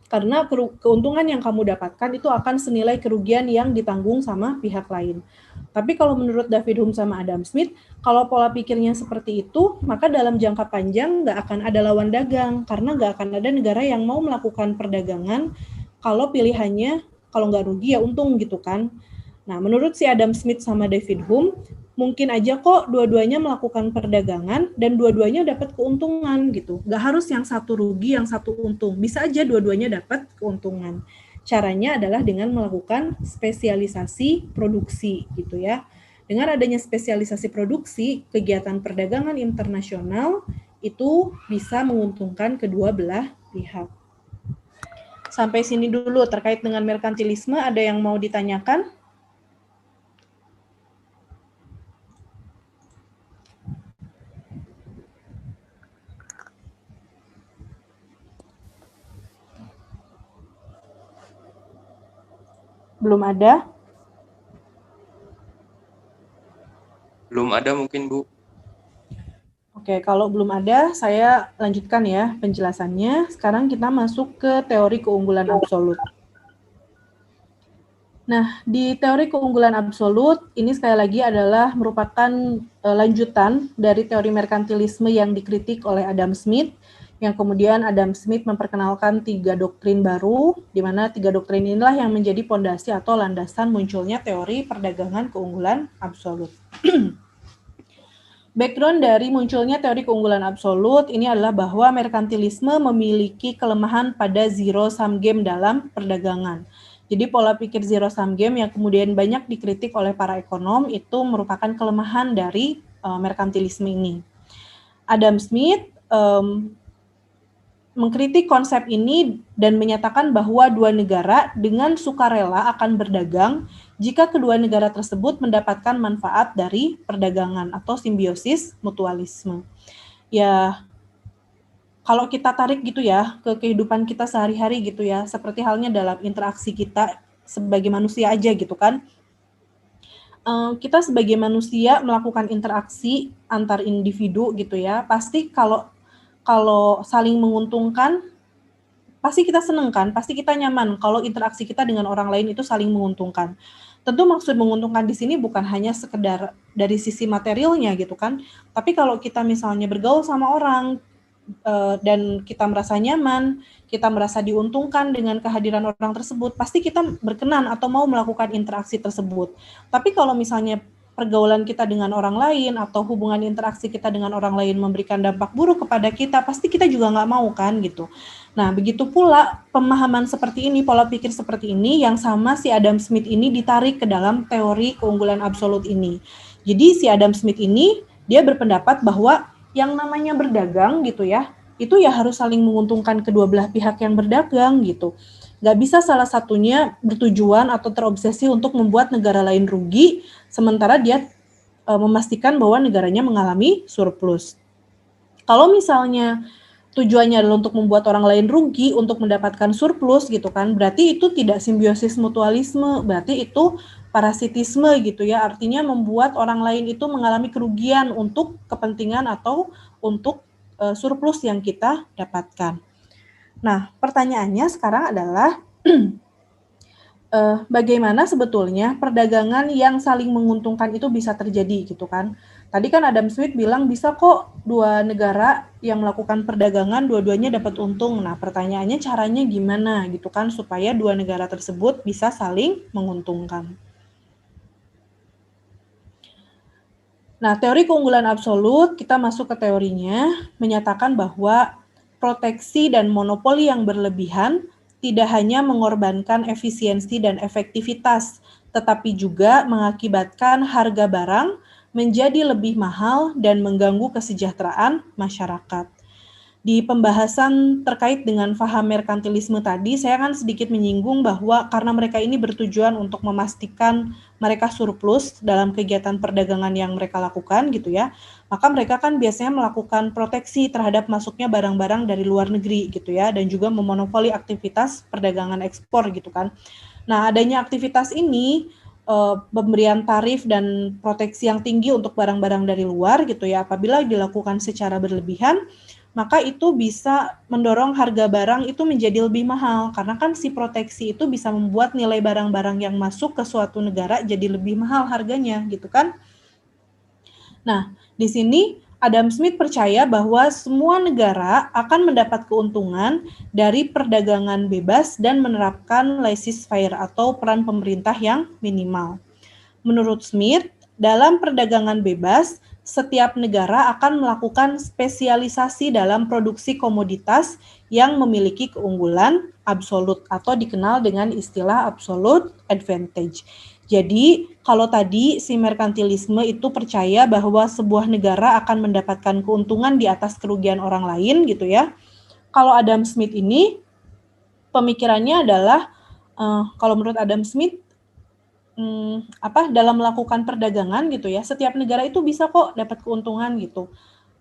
Speaker 1: Karena keuntungan yang kamu dapatkan itu akan senilai kerugian yang ditanggung sama pihak lain. Tapi kalau menurut David Hume sama Adam Smith, kalau pola pikirnya seperti itu, maka dalam jangka panjang nggak akan ada lawan dagang, karena nggak akan ada negara yang mau melakukan perdagangan kalau pilihannya kalau nggak rugi ya untung gitu kan. Nah, menurut si Adam Smith sama David Hume, mungkin aja kok dua-duanya melakukan perdagangan dan dua-duanya dapat keuntungan gitu. Nggak harus yang satu rugi, yang satu untung. Bisa aja dua-duanya dapat keuntungan. Caranya adalah dengan melakukan spesialisasi produksi gitu ya. Dengan adanya spesialisasi produksi, kegiatan perdagangan internasional itu bisa menguntungkan kedua belah pihak. Sampai sini dulu terkait dengan merkantilisme, ada yang mau ditanyakan? Belum ada?
Speaker 4: Belum ada mungkin, Bu.
Speaker 1: Oke, kalau belum ada, saya lanjutkan ya penjelasannya. Sekarang kita masuk ke teori keunggulan absolut. Nah, di teori keunggulan absolut, ini sekali lagi adalah merupakan lanjutan dari teori merkantilisme yang dikritik oleh Adam Smith, yang kemudian Adam Smith memperkenalkan 3 doktrin baru, di mana 3 doktrin inilah yang menjadi pondasi atau landasan munculnya teori perdagangan keunggulan absolut. Background dari munculnya teori keunggulan absolut ini adalah bahwa merkantilisme memiliki kelemahan pada zero sum game dalam perdagangan. Jadi pola pikir zero sum game yang kemudian banyak dikritik oleh para ekonom itu merupakan kelemahan dari merkantilisme ini. Adam Smith mengkritik konsep ini dan menyatakan bahwa dua negara dengan sukarela akan berdagang jika kedua negara tersebut mendapatkan manfaat dari perdagangan atau simbiosis mutualisme. Ya, kalau kita tarik gitu ya ke kehidupan kita sehari-hari gitu ya, seperti halnya dalam interaksi kita sebagai manusia aja gitu kan. Kita sebagai manusia melakukan interaksi antar individu gitu ya, pasti kalau saling menguntungkan, pasti kita seneng kan, pasti kita nyaman kalau interaksi kita dengan orang lain itu saling menguntungkan. Tentu maksud menguntungkan di sini bukan hanya sekedar dari sisi materialnya gitu kan, tapi kalau kita misalnya bergaul sama orang dan kita merasa nyaman, kita merasa diuntungkan dengan kehadiran orang tersebut, pasti kita berkenan atau mau melakukan interaksi tersebut. Tapi kalau misalnya pergaulan kita dengan orang lain atau hubungan interaksi kita dengan orang lain memberikan dampak buruk kepada kita, pasti kita juga nggak mau kan gitu. Nah, begitu pula pemahaman seperti ini, pola pikir seperti ini yang sama si Adam Smith ini ditarik ke dalam teori keunggulan absolut ini. Jadi si Adam Smith ini dia berpendapat bahwa yang namanya berdagang gitu ya, itu ya harus saling menguntungkan kedua belah pihak yang berdagang gitu. Nggak bisa salah satunya bertujuan atau terobsesi untuk membuat negara lain rugi, sementara dia memastikan bahwa negaranya mengalami surplus. Kalau misalnya tujuannya adalah untuk membuat orang lain rugi untuk mendapatkan surplus gitu kan, berarti itu tidak simbiosis mutualisme, berarti itu parasitisme gitu ya, artinya membuat orang lain itu mengalami kerugian untuk kepentingan atau untuk surplus yang kita dapatkan. Nah, pertanyaannya sekarang adalah bagaimana sebetulnya perdagangan yang saling menguntungkan itu bisa terjadi gitu kan. Tadi kan Adam Smith bilang bisa kok dua negara yang melakukan perdagangan dua-duanya dapat untung. Nah, pertanyaannya caranya gimana gitu kan supaya dua negara tersebut bisa saling menguntungkan. Nah, teori keunggulan absolut, kita masuk ke teorinya, menyatakan bahwa proteksi dan monopoli yang berlebihan tidak hanya mengorbankan efisiensi dan efektivitas, tetapi juga mengakibatkan harga barang menjadi lebih mahal dan mengganggu kesejahteraan masyarakat. Di pembahasan terkait dengan paham merkantilisme tadi, saya akan sedikit menyinggung bahwa karena mereka ini bertujuan untuk memastikan mereka surplus dalam kegiatan perdagangan yang mereka lakukan gitu ya, maka mereka kan biasanya melakukan proteksi terhadap masuknya barang-barang dari luar negeri gitu ya, dan juga memonopoli aktivitas perdagangan ekspor gitu kan. Nah, adanya aktivitas ini, pemberian tarif dan proteksi yang tinggi untuk barang-barang dari luar gitu ya, apabila dilakukan secara berlebihan, maka itu bisa mendorong harga barang itu menjadi lebih mahal, karena kan si proteksi itu bisa membuat nilai barang-barang yang masuk ke suatu negara jadi lebih mahal harganya gitu kan. Nah, di sini Adam Smith percaya bahwa semua negara akan mendapat keuntungan dari perdagangan bebas dan menerapkan laissez-faire atau peran pemerintah yang minimal. Menurut Smith, dalam perdagangan bebas, setiap negara akan melakukan spesialisasi dalam produksi komoditas yang memiliki keunggulan absolut atau dikenal dengan istilah absolute advantage. Jadi, kalau tadi si merkantilisme itu percaya bahwa sebuah negara akan mendapatkan keuntungan di atas kerugian orang lain gitu ya. Kalau Adam Smith ini pemikirannya adalah kalau menurut Adam Smith dalam melakukan perdagangan gitu ya, setiap negara itu bisa kok dapat keuntungan gitu.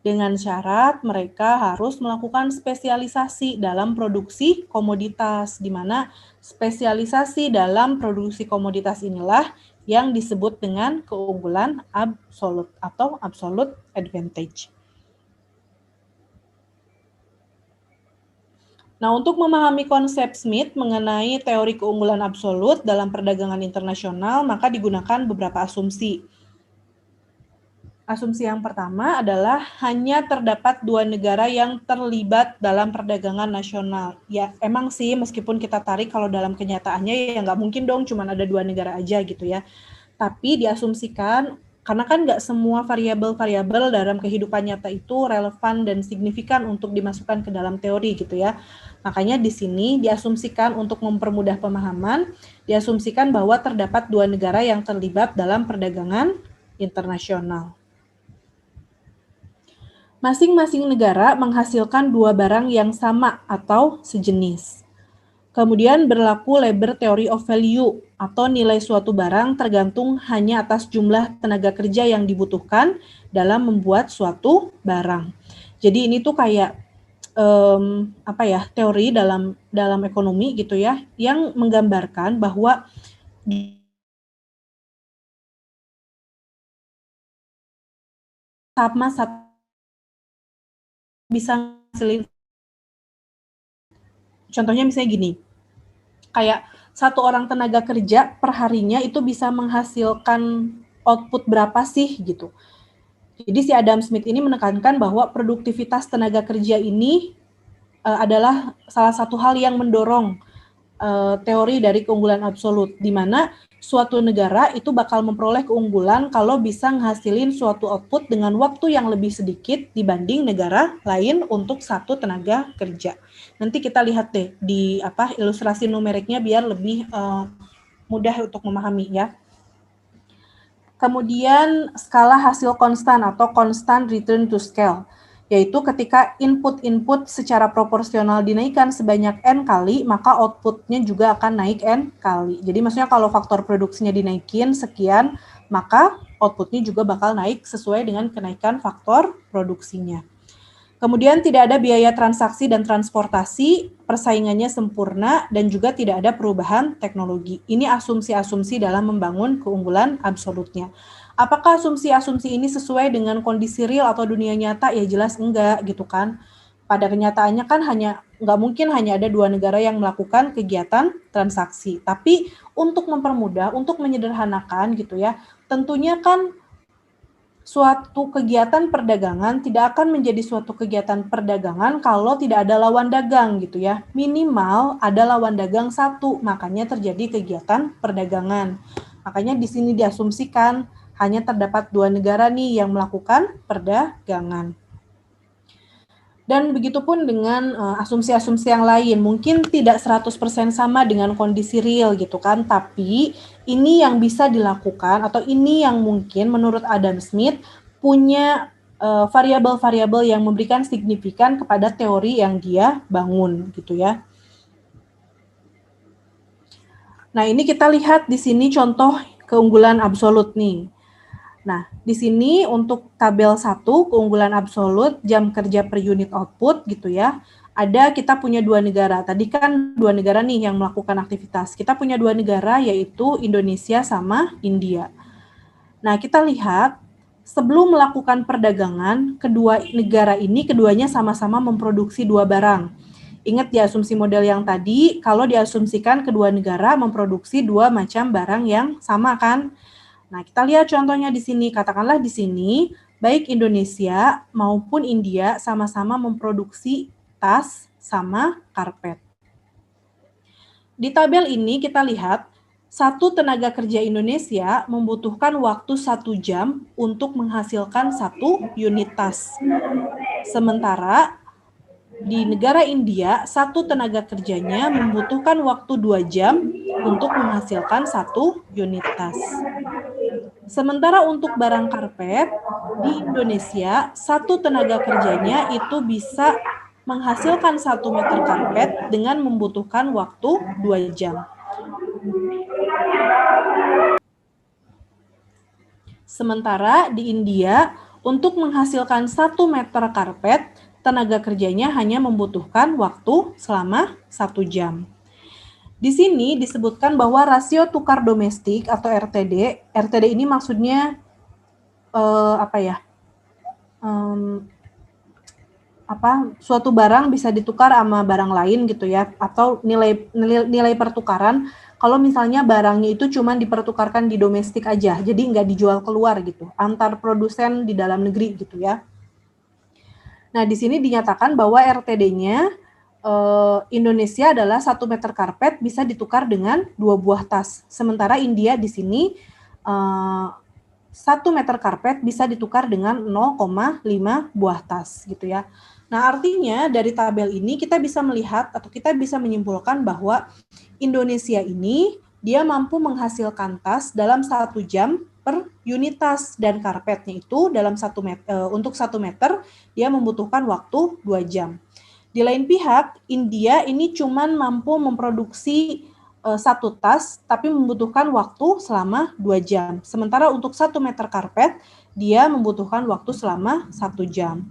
Speaker 1: dengan syarat mereka harus melakukan spesialisasi dalam produksi komoditas, di mana spesialisasi dalam produksi komoditas inilah yang disebut dengan keunggulan absolut atau absolute advantage. Nah, untuk memahami konsep Smith mengenai teori keunggulan absolut dalam perdagangan internasional, maka digunakan beberapa asumsi. Asumsi yang pertama adalah hanya terdapat 2 negara yang terlibat dalam perdagangan nasional. Ya, emang sih meskipun kita tarik kalau dalam kenyataannya ya nggak mungkin dong cuma ada 2 negara aja gitu ya. Tapi diasumsikan, karena kan nggak semua variabel-variabel dalam kehidupan nyata itu relevan dan signifikan untuk dimasukkan ke dalam teori gitu ya. Makanya di sini diasumsikan untuk mempermudah pemahaman, diasumsikan bahwa terdapat 2 negara yang terlibat dalam perdagangan internasional. Masing-masing negara menghasilkan 2 barang yang sama atau sejenis. Kemudian berlaku Leber Theory of Value atau nilai suatu barang tergantung hanya atas jumlah tenaga kerja yang dibutuhkan dalam membuat suatu barang. Jadi ini tuh kayak teori dalam ekonomi gitu ya, yang menggambarkan bahwa sama satu bisa ngasilin, contohnya misalnya gini, kayak satu orang tenaga kerja per harinya itu bisa menghasilkan output berapa sih gitu. Jadi si Adam Smith ini menekankan bahwa produktivitas tenaga kerja ini adalah salah satu hal yang mendorong teori dari keunggulan absolut, di mana suatu negara itu bakal memperoleh keunggulan kalau bisa menghasilin suatu output dengan waktu yang lebih sedikit dibanding negara lain untuk satu tenaga kerja. Nanti kita lihat deh di ilustrasi numeriknya biar lebih mudah untuk memahami ya. Kemudian skala hasil konstan atau constant return to scale, yaitu ketika input-input secara proporsional dinaikkan sebanyak N kali, maka outputnya juga akan naik N kali. Jadi maksudnya kalau faktor produksinya dinaikin sekian, maka outputnya juga bakal naik sesuai dengan kenaikan faktor produksinya. Kemudian tidak ada biaya transaksi dan transportasi, persaingannya sempurna, dan juga tidak ada perubahan teknologi. Ini asumsi-asumsi dalam membangun keunggulan absolutnya. Apakah asumsi-asumsi ini sesuai dengan kondisi real atau dunia nyata? Ya jelas enggak gitu kan. Pada kenyataannya kan nggak mungkin hanya ada 2 negara yang melakukan kegiatan transaksi. Tapi untuk mempermudah, untuk menyederhanakan gitu ya, tentunya kan suatu kegiatan perdagangan tidak akan menjadi suatu kegiatan perdagangan kalau tidak ada lawan dagang gitu ya. Minimal ada lawan dagang 1, makanya terjadi kegiatan perdagangan. Makanya di sini diasumsikan hanya terdapat 2 negara nih yang melakukan perdagangan. Dan begitupun dengan asumsi-asumsi yang lain, mungkin tidak 100% sama dengan kondisi real gitu kan, tapi ini yang bisa dilakukan atau ini yang mungkin menurut Adam Smith punya variabel-variabel yang memberikan signifikan kepada teori yang dia bangun gitu ya. Nah, ini kita lihat di sini contoh keunggulan absolut nih. Nah, di sini untuk tabel 1, keunggulan absolut, jam kerja per unit output gitu ya. Ada kita punya 2 negara. Tadi kan 2 negara nih yang melakukan aktivitas. Kita punya 2 negara yaitu Indonesia sama India. Nah, kita lihat sebelum melakukan perdagangan, kedua negara ini keduanya sama-sama memproduksi 2 barang. Ingat di asumsi model yang tadi, kalau diasumsikan kedua negara memproduksi 2 macam barang yang sama kan? Nah, kita lihat contohnya di sini. Katakanlah di sini, baik Indonesia maupun India sama-sama memproduksi tas sama karpet. Di tabel ini kita lihat, satu tenaga kerja Indonesia membutuhkan waktu 1 jam untuk menghasilkan 1 unit tas. Sementara di negara India, satu tenaga kerjanya membutuhkan waktu 2 jam untuk menghasilkan 1 unit tas. Sementara untuk barang karpet, di Indonesia, satu tenaga kerjanya itu bisa menghasilkan 1 meter karpet dengan membutuhkan waktu 2 jam. Sementara di India, Untuk menghasilkan 1 meter karpet, tenaga kerjanya hanya membutuhkan waktu selama 1 jam. Di sini disebutkan bahwa rasio tukar domestik atau RTD ini maksudnya suatu barang bisa ditukar sama barang lain gitu ya, atau nilai pertukaran kalau misalnya barangnya itu cuma dipertukarkan di domestik aja, jadi nggak dijual keluar gitu, antar produsen di dalam negeri gitu ya. Nah, di sini dinyatakan bahwa RTD-nya Indonesia adalah 1 meter karpet bisa ditukar dengan 2 buah tas. Sementara India di sini 1 meter karpet bisa ditukar dengan 0,5 buah tas gitu ya. Nah, artinya dari tabel ini kita bisa melihat atau kita bisa menyimpulkan bahwa Indonesia ini dia mampu menghasilkan tas dalam 1 jam per unit tas, dan karpetnya itu dalam untuk 1 meter dia membutuhkan waktu 2 jam. Di lain pihak, India ini cuman mampu memproduksi 1 tas tapi membutuhkan waktu selama 2 jam. Sementara untuk 1 meter karpet dia membutuhkan waktu selama 1 jam.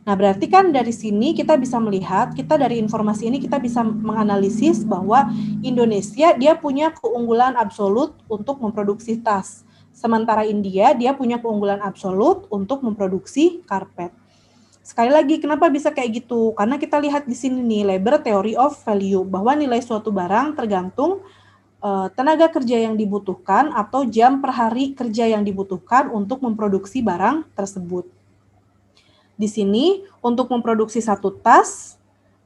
Speaker 1: Nah, berarti kan dari sini kita bisa melihat, dari informasi ini kita bisa menganalisis bahwa Indonesia dia punya keunggulan absolut untuk memproduksi tas. Sementara India dia punya keunggulan absolut untuk memproduksi karpet. Sekali lagi, kenapa bisa kayak gitu? Karena kita lihat di sini nih, Labor Theory of Value, bahwa nilai suatu barang tergantung tenaga kerja yang dibutuhkan atau jam per hari kerja yang dibutuhkan untuk memproduksi barang tersebut. Di sini, untuk memproduksi 1 tas,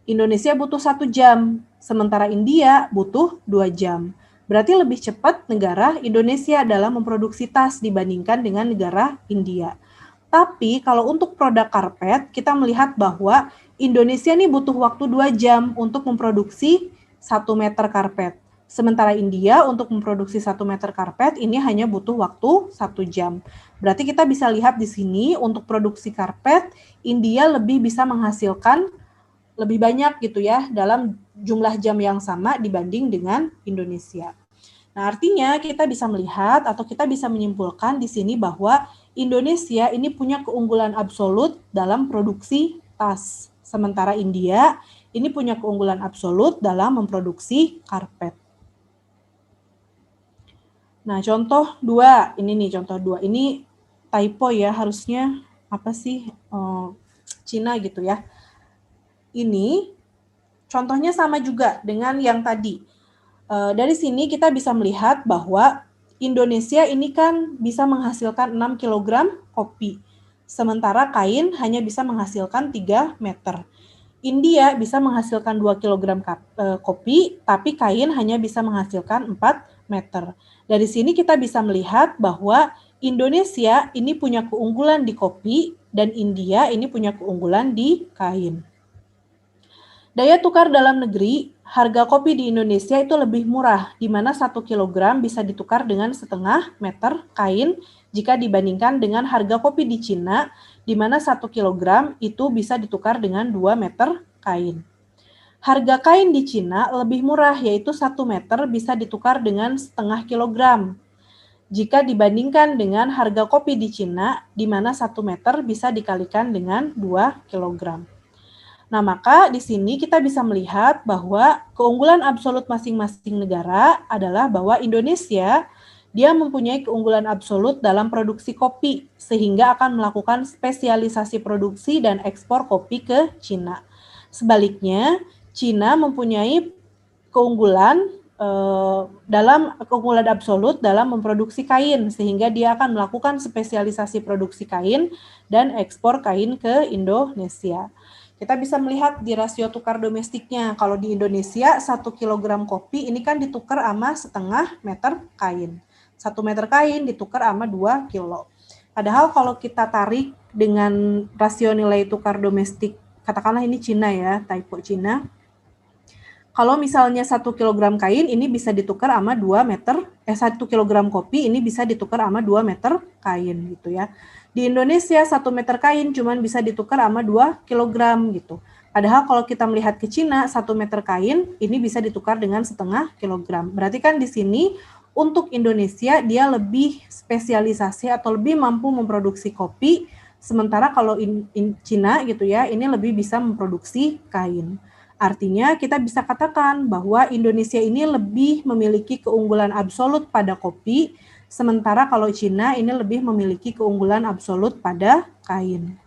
Speaker 1: Indonesia butuh 1 jam, sementara India butuh 2 jam. Berarti lebih cepat negara Indonesia dalam memproduksi tas dibandingkan dengan negara India. Tapi kalau untuk produk karpet, kita melihat bahwa Indonesia nih butuh waktu 2 jam untuk memproduksi 1 meter karpet. Sementara India untuk memproduksi 1 meter karpet ini hanya butuh waktu 1 jam. Berarti kita bisa lihat di sini untuk produksi karpet, India lebih bisa menghasilkan lebih banyak gitu ya dalam jumlah jam yang sama dibanding dengan Indonesia. Nah, artinya kita bisa melihat atau kita bisa menyimpulkan di sini bahwa Indonesia ini punya keunggulan absolut dalam produksi tas. Sementara India ini punya keunggulan absolut dalam memproduksi karpet. Nah, contoh 2, ini nih contoh 2. Ini typo ya, harusnya apa sih? Cina gitu ya. Ini contohnya sama juga dengan yang tadi. Dari sini kita bisa melihat bahwa Indonesia ini kan bisa menghasilkan 6 kg kopi. Sementara kain hanya bisa menghasilkan 3 meter. India bisa menghasilkan 2 kg kopi, tapi kain hanya bisa menghasilkan 4 meter. Dari sini kita bisa melihat bahwa Indonesia ini punya keunggulan di kopi dan India ini punya keunggulan di kain. Daya tukar dalam negeri, harga kopi di Indonesia itu lebih murah, di mana 1 kg bisa ditukar dengan setengah meter kain jika dibandingkan dengan harga kopi di Cina, di mana 1 kg itu bisa ditukar dengan 2 meter kain. Harga kain di Cina lebih murah, yaitu 1 meter bisa ditukar dengan setengah kilogram. Jika dibandingkan dengan harga kopi di Cina, di mana 1 meter bisa dikalikan dengan 2 kilogram. Nah, maka di sini kita bisa melihat bahwa keunggulan absolut masing-masing negara adalah bahwa Indonesia dia mempunyai keunggulan absolut dalam produksi kopi, sehingga akan melakukan spesialisasi produksi dan ekspor kopi ke Cina. Sebaliknya, Cina mempunyai keunggulan absolut dalam memproduksi kain, sehingga dia akan melakukan spesialisasi produksi kain dan ekspor kain ke Indonesia. Kita bisa melihat di rasio tukar domestiknya. Kalau di Indonesia 1 kg kopi ini kan ditukar sama setengah meter kain. 1 meter kain ditukar sama 2 kilo. Padahal kalau kita tarik dengan rasio nilai tukar domestik, katakanlah ini Cina ya, typo Cina. Kalau misalnya 1 kg kain ini bisa ditukar sama 1 kg kopi ini bisa ditukar sama 2 meter kain gitu ya. Di Indonesia 1 meter kain cuman bisa ditukar sama 2 kg gitu. Padahal kalau kita melihat ke Cina 1 meter kain ini bisa ditukar dengan setengah kilogram. Berarti kan di sini untuk Indonesia dia lebih spesialisasi atau lebih mampu memproduksi kopi Sementara kalau Cina gitu ya, ini lebih bisa memproduksi kain. Artinya kita bisa katakan bahwa Indonesia ini lebih memiliki keunggulan absolut pada kopi, sementara kalau Cina ini lebih memiliki keunggulan absolut pada kain.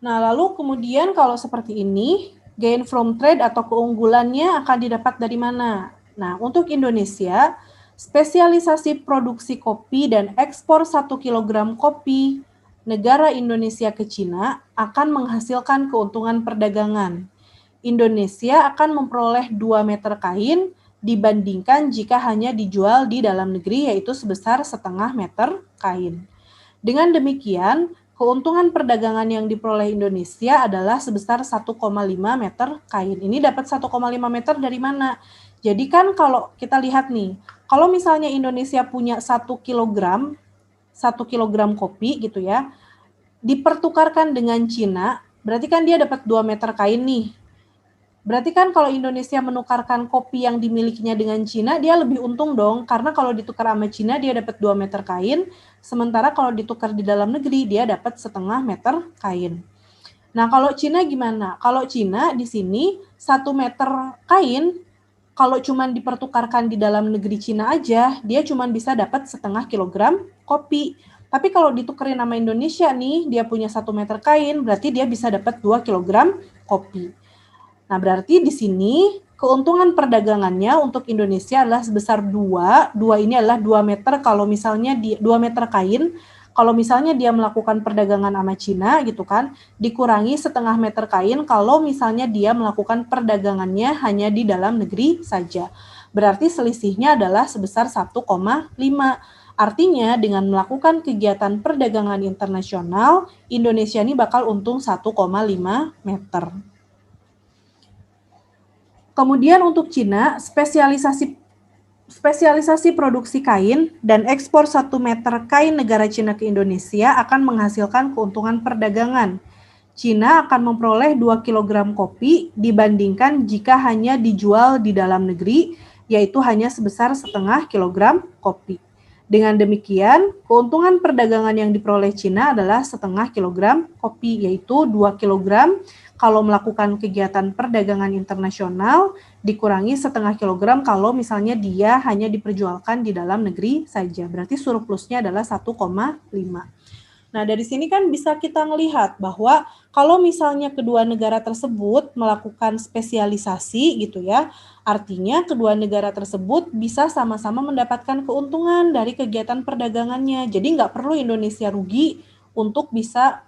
Speaker 1: Nah, lalu kemudian kalau seperti ini, gain from trade atau keunggulannya akan didapat dari mana? Nah, untuk Indonesia, spesialisasi produksi kopi dan ekspor 1 kg kopi negara Indonesia ke Cina akan menghasilkan keuntungan perdagangan. Indonesia akan memperoleh 2 meter kain dibandingkan jika hanya dijual di dalam negeri, yaitu sebesar 0,5 meter kain. Dengan demikian, keuntungan perdagangan yang diperoleh Indonesia adalah sebesar 1,5 meter kain. Ini dapat 1,5 meter dari mana? Jadi kan kalau kita lihat nih, kalau misalnya Indonesia punya 1 kilogram kopi gitu ya, dipertukarkan dengan Cina, berarti kan dia dapat 2 meter kain nih. Berarti kan kalau Indonesia menukarkan kopi yang dimilikinya dengan Cina, dia lebih untung dong, karena kalau ditukar sama Cina dia dapat 2 meter kain, sementara kalau ditukar di dalam negeri dia dapat 0,5 meter kain. Nah, kalau Cina gimana? Kalau Cina di sini 1 meter kain, kalau cuma dipertukarkan di dalam negeri Cina aja, dia cuma bisa dapat 0,5 kilogram kopi. Tapi kalau ditukerin sama Indonesia nih, dia punya 1 meter kain, berarti dia bisa dapat 2 kilogram kopi. Nah, berarti di sini keuntungan perdagangannya untuk Indonesia adalah sebesar 2. 2 ini adalah 2 meter kalau misalnya 2 meter kain. Kalau misalnya dia melakukan perdagangan sama Cina gitu kan, dikurangi 0,5 meter kain kalau misalnya dia melakukan perdagangannya hanya di dalam negeri saja. Berarti selisihnya adalah sebesar 1,5. Artinya dengan melakukan kegiatan perdagangan internasional, Indonesia ini bakal untung 1,5 meter. Kemudian untuk Cina, spesialisasi produksi kain dan ekspor 1 meter kain negara Cina ke Indonesia akan menghasilkan keuntungan perdagangan. Cina akan memperoleh 2 kg kopi dibandingkan jika hanya dijual di dalam negeri, yaitu hanya sebesar 0,5 kg kopi. Dengan demikian, keuntungan perdagangan yang diperoleh Cina adalah 0,5 kg kopi, yaitu 2 kg kalau melakukan kegiatan perdagangan internasional, dikurangi 0,5 kg kalau misalnya dia hanya diperjualkan di dalam negeri saja. Berarti surplusnya adalah 1,5. Nah, dari sini kan bisa kita melihat bahwa kalau misalnya kedua negara tersebut melakukan spesialisasi gitu ya, artinya kedua negara tersebut bisa sama-sama mendapatkan keuntungan dari kegiatan perdagangannya. Jadi nggak perlu Indonesia rugi untuk bisa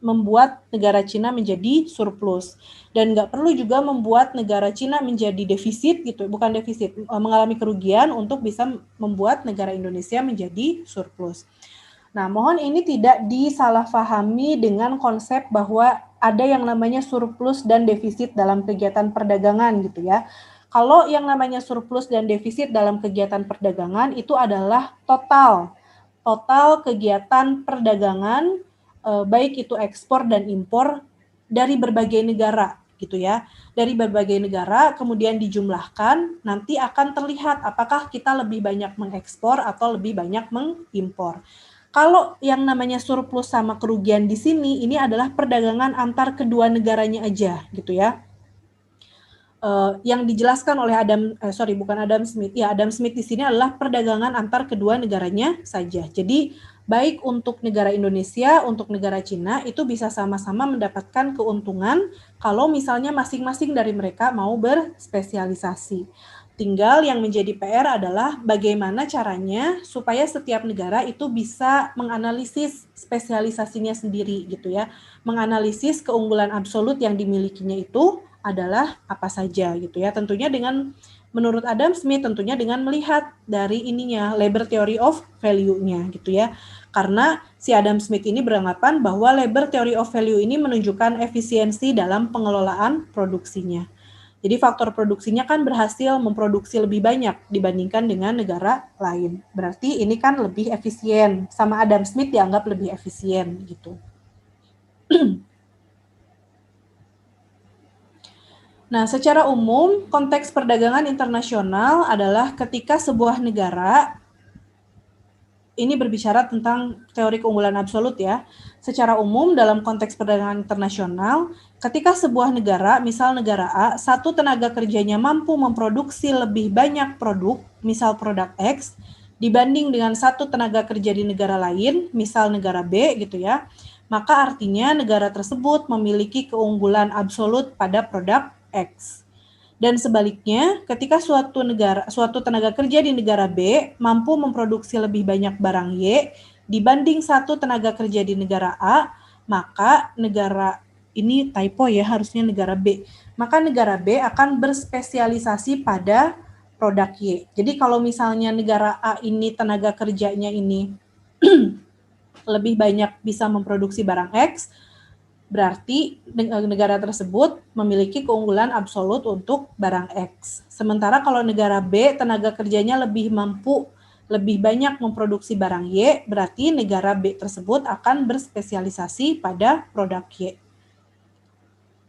Speaker 1: membuat negara Cina menjadi surplus, dan nggak perlu juga membuat negara Cina menjadi defisit gitu, bukan defisit, mengalami kerugian untuk bisa membuat negara Indonesia menjadi surplus. Nah, mohon ini tidak disalahpahami dengan konsep bahwa ada yang namanya surplus dan defisit dalam kegiatan perdagangan gitu ya. Kalau yang namanya surplus dan defisit dalam kegiatan perdagangan itu adalah total kegiatan perdagangan, baik itu ekspor dan impor dari berbagai negara gitu ya. Dari berbagai negara kemudian dijumlahkan, nanti akan terlihat apakah kita lebih banyak mengekspor atau lebih banyak mengimpor. Kalau yang namanya surplus sama kerugian di sini, ini adalah perdagangan antar kedua negaranya aja gitu ya. Yang dijelaskan oleh Adam Smith di sini adalah perdagangan antar kedua negaranya saja. Jadi baik untuk negara Indonesia, untuk negara Cina itu bisa sama-sama mendapatkan keuntungan kalau misalnya masing-masing dari mereka mau berspesialisasi. Tinggal yang menjadi PR adalah bagaimana caranya supaya setiap negara itu bisa menganalisis spesialisasinya sendiri gitu ya, menganalisis keunggulan absolut yang dimilikinya itu adalah apa saja gitu ya. Tentunya dengan menurut Adam Smith tentunya dengan melihat dari ininya labor theory of value-nya gitu ya. Karena si Adam Smith ini beranggapan bahwa labor theory of value ini menunjukkan efisiensi dalam pengelolaan produksinya. Jadi faktor produksinya kan berhasil memproduksi lebih banyak dibandingkan dengan negara lain. Berarti ini kan lebih efisien. Sama Adam Smith dianggap lebih efisien gitu. Nah, secara umum, konteks perdagangan internasional adalah ketika sebuah negara ini berbicara tentang teori keunggulan absolut ya. Secara umum dalam konteks perdagangan internasional, ketika sebuah negara, misal negara A, satu tenaga kerjanya mampu memproduksi lebih banyak produk, misal produk X, dibanding dengan satu tenaga kerja di negara lain, misal negara B gitu ya, maka artinya negara tersebut memiliki keunggulan absolut pada produk X. Dan sebaliknya, ketika suatu tenaga kerja di negara B mampu memproduksi lebih banyak barang Y dibanding satu tenaga kerja di negara A, maka negara ini typo ya, harusnya negara B. Maka negara B akan berspesialisasi pada produk Y. Jadi kalau misalnya negara A ini tenaga kerjanya ini lebih banyak bisa memproduksi barang X, berarti negara tersebut memiliki keunggulan absolut untuk barang X. Sementara kalau negara B tenaga kerjanya lebih banyak memproduksi barang Y, berarti negara B tersebut akan berspesialisasi pada produk Y.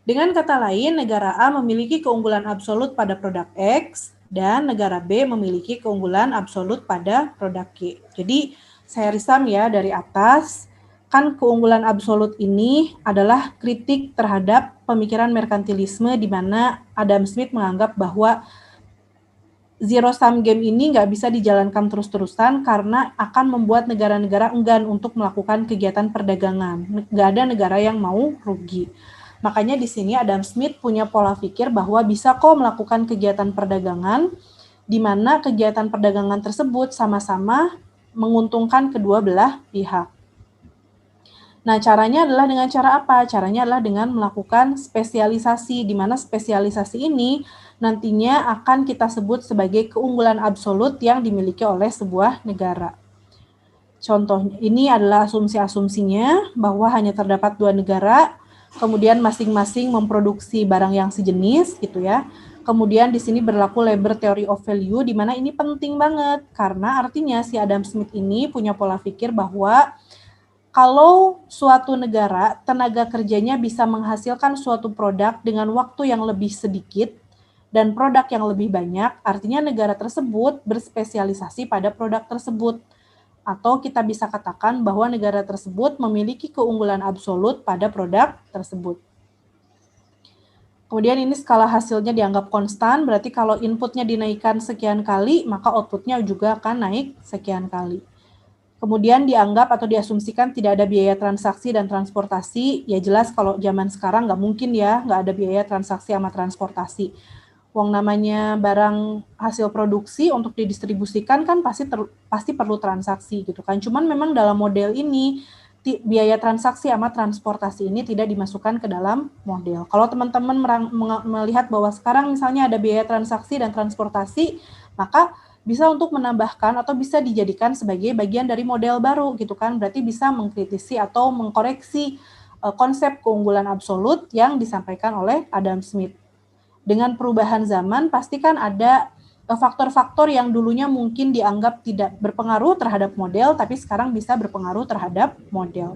Speaker 1: Dengan kata lain, negara A memiliki keunggulan absolut pada produk X dan negara B memiliki keunggulan absolut pada produk Y. Jadi saya risam ya dari atas. Kan keunggulan absolut ini adalah kritik terhadap pemikiran merkantilisme di mana Adam Smith menganggap bahwa zero sum game ini nggak bisa dijalankan terus-terusan karena akan membuat negara-negara enggan untuk melakukan kegiatan perdagangan. Nggak ada negara yang mau rugi. Makanya di sini Adam Smith punya pola pikir bahwa bisa kok melakukan kegiatan perdagangan di mana kegiatan perdagangan tersebut sama-sama menguntungkan kedua belah pihak. Nah, caranya adalah dengan cara apa? Caranya adalah dengan melakukan spesialisasi, di mana spesialisasi ini nantinya akan kita sebut sebagai keunggulan absolut yang dimiliki oleh sebuah negara. Contohnya, ini adalah asumsi-asumsinya bahwa hanya terdapat dua negara, kemudian masing-masing memproduksi barang yang sejenis, gitu ya. Kemudian di sini berlaku Weber Theory of Value, di mana ini penting banget, karena artinya si Adam Smith ini punya pola pikir bahwa kalau suatu negara tenaga kerjanya bisa menghasilkan suatu produk dengan waktu yang lebih sedikit dan produk yang lebih banyak, artinya negara tersebut berspesialisasi pada produk tersebut. Atau kita bisa katakan bahwa negara tersebut memiliki keunggulan absolut pada produk tersebut. Kemudian ini skala hasilnya dianggap konstan, berarti kalau inputnya dinaikkan sekian kali, maka outputnya juga akan naik sekian kali. Kemudian dianggap atau diasumsikan tidak ada biaya transaksi dan transportasi. Ya jelas kalau zaman sekarang nggak mungkin ya, nggak ada biaya transaksi sama transportasi. Wong namanya barang hasil produksi untuk didistribusikan kan pasti perlu transaksi gitu kan. Cuman memang dalam model ini biaya transaksi sama transportasi ini tidak dimasukkan ke dalam model. Kalau teman-teman melihat bahwa sekarang misalnya ada biaya transaksi dan transportasi, maka bisa untuk menambahkan atau bisa dijadikan sebagai bagian dari model baru gitu kan, berarti bisa mengkritisi atau mengkoreksi konsep keunggulan absolut yang disampaikan oleh Adam Smith. Dengan perubahan zaman pasti kan ada faktor-faktor yang dulunya mungkin dianggap tidak berpengaruh terhadap model, tapi sekarang bisa berpengaruh terhadap model.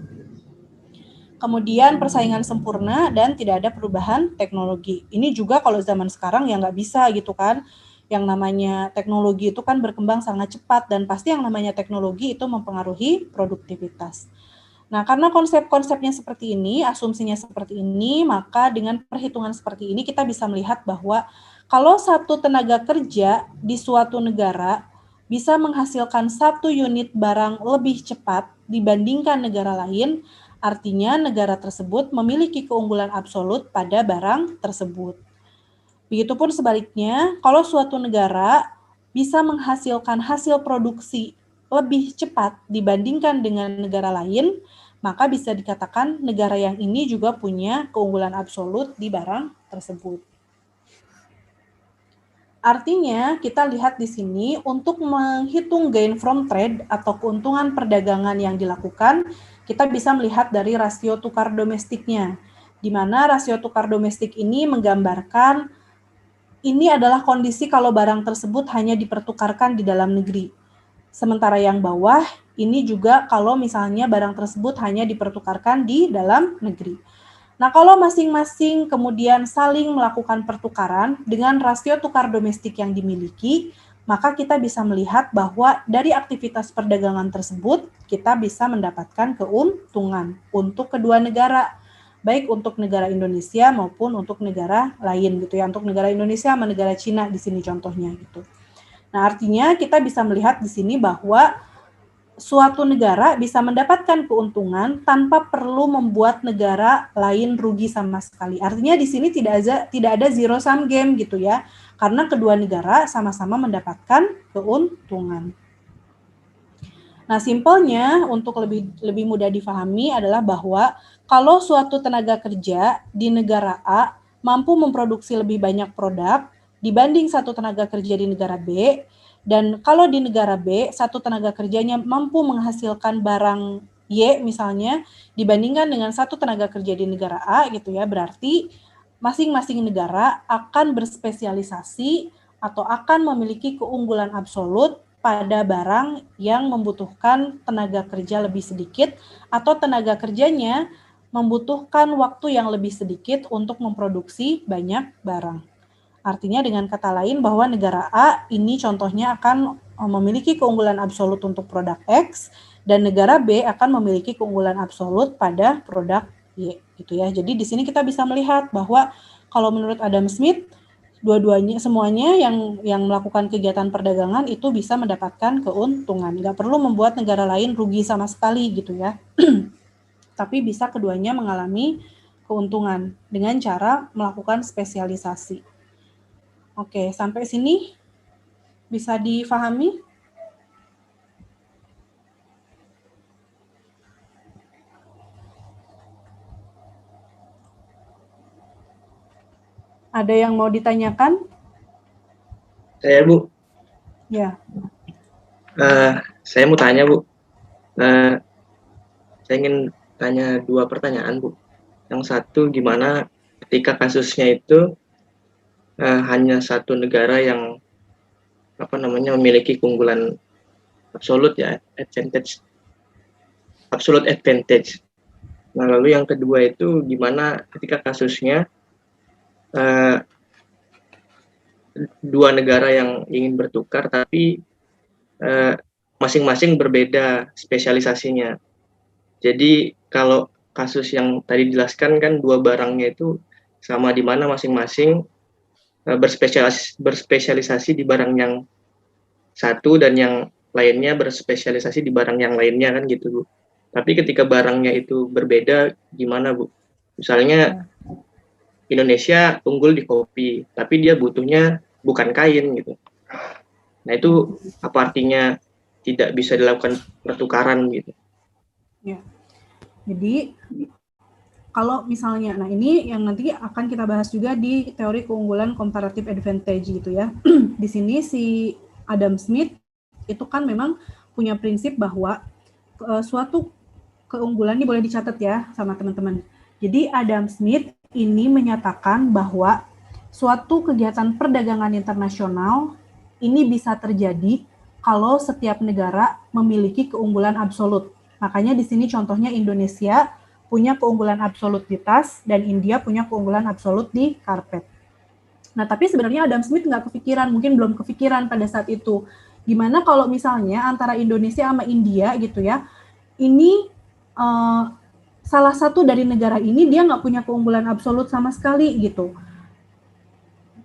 Speaker 1: Kemudian persaingan sempurna dan tidak ada perubahan teknologi. Ini juga kalau zaman sekarang ya nggak bisa gitu kan. Yang namanya teknologi itu kan berkembang sangat cepat dan pasti yang namanya teknologi itu mempengaruhi produktivitas. Nah, karena konsep-konsepnya seperti ini, asumsinya seperti ini, maka dengan perhitungan seperti ini kita bisa melihat bahwa kalau satu tenaga kerja di suatu negara bisa menghasilkan 1 unit barang lebih cepat dibandingkan negara lain, artinya negara tersebut memiliki keunggulan absolut pada barang tersebut. Begitupun sebaliknya, kalau suatu negara bisa menghasilkan hasil produksi lebih cepat dibandingkan dengan negara lain, maka bisa dikatakan negara yang ini juga punya keunggulan absolut di barang tersebut. Artinya, kita lihat di sini untuk menghitung gain from trade atau keuntungan perdagangan yang dilakukan, kita bisa melihat dari rasio tukar domestiknya, di mana rasio tukar domestik ini menggambarkan ini adalah kondisi kalau barang tersebut hanya dipertukarkan di dalam negeri. Sementara yang bawah, ini juga kalau misalnya barang tersebut hanya dipertukarkan di dalam negeri. Nah, kalau masing-masing kemudian saling melakukan pertukaran dengan rasio tukar domestik yang dimiliki, maka kita bisa melihat bahwa dari aktivitas perdagangan tersebut kita bisa mendapatkan keuntungan untuk kedua negara, baik untuk negara Indonesia maupun untuk negara lain gitu ya, untuk negara Indonesia sama negara Cina di sini contohnya gitu. Nah, artinya kita bisa melihat di sini bahwa suatu negara bisa mendapatkan keuntungan tanpa perlu membuat negara lain rugi sama sekali. Artinya di sini tidak ada zero sum game gitu ya, karena kedua negara sama-sama mendapatkan keuntungan. Nah, simpelnya untuk lebih mudah difahami adalah bahwa kalau suatu tenaga kerja di negara A mampu memproduksi lebih banyak produk dibanding satu tenaga kerja di negara B, dan kalau di negara B, satu tenaga kerjanya mampu menghasilkan barang Y misalnya, dibandingkan dengan satu tenaga kerja di negara A gitu ya, berarti masing-masing negara akan berspesialisasi atau akan memiliki keunggulan absolut pada barang yang membutuhkan tenaga kerja lebih sedikit atau tenaga kerjanya membutuhkan waktu yang lebih sedikit untuk memproduksi banyak barang. Artinya dengan kata lain bahwa negara A ini contohnya akan memiliki keunggulan absolut untuk produk X dan negara B akan memiliki keunggulan absolut pada produk Y gitu ya. Jadi di sini kita bisa melihat bahwa kalau menurut Adam Smith dua-duanya semuanya yang melakukan kegiatan perdagangan itu bisa mendapatkan keuntungan. Nggak perlu membuat negara lain rugi sama sekali gitu ya. Tapi bisa keduanya mengalami keuntungan dengan cara melakukan spesialisasi. Oke, sampai sini bisa difahami? Ada yang mau ditanyakan?
Speaker 5: Saya, Bu.
Speaker 1: Ya.
Speaker 5: Saya mau tanya, Bu. Saya ingin tanya 2 pertanyaan, Bu. Yang satu, gimana ketika kasusnya itu hanya satu negara yang memiliki keunggulan absolut ya, absolute advantage. Nah, lalu yang kedua itu gimana ketika kasusnya dua negara yang ingin bertukar tapi masing-masing berbeda spesialisasinya. Jadi kalau kasus yang tadi dijelaskan kan dua barangnya itu sama di mana masing-masing berspesialisasi di barang yang satu dan yang lainnya berspesialisasi di barang yang lainnya kan gitu, Bu. Tapi ketika barangnya itu berbeda gimana, Bu? Misalnya Indonesia unggul di kopi, tapi dia butuhnya bukan kain gitu. Nah, itu apa artinya tidak bisa dilakukan pertukaran gitu?
Speaker 1: Ya. Jadi kalau misalnya, nah ini yang nanti akan kita bahas juga di teori keunggulan comparative advantage gitu ya. Di sini si Adam Smith itu kan memang punya prinsip bahwa suatu keunggulan ini boleh dicatat ya sama teman-teman. Jadi Adam Smith ini menyatakan bahwa suatu kegiatan perdagangan internasional ini bisa terjadi kalau setiap negara memiliki keunggulan absolut. Makanya di sini contohnya Indonesia punya keunggulan absolut di tas, dan India punya keunggulan absolut di karpet. Nah, tapi sebenarnya Adam Smith nggak kepikiran, mungkin belum kepikiran pada saat itu. Gimana kalau misalnya antara Indonesia sama India gitu ya, ini salah satu dari negara ini dia nggak punya keunggulan absolut sama sekali gitu.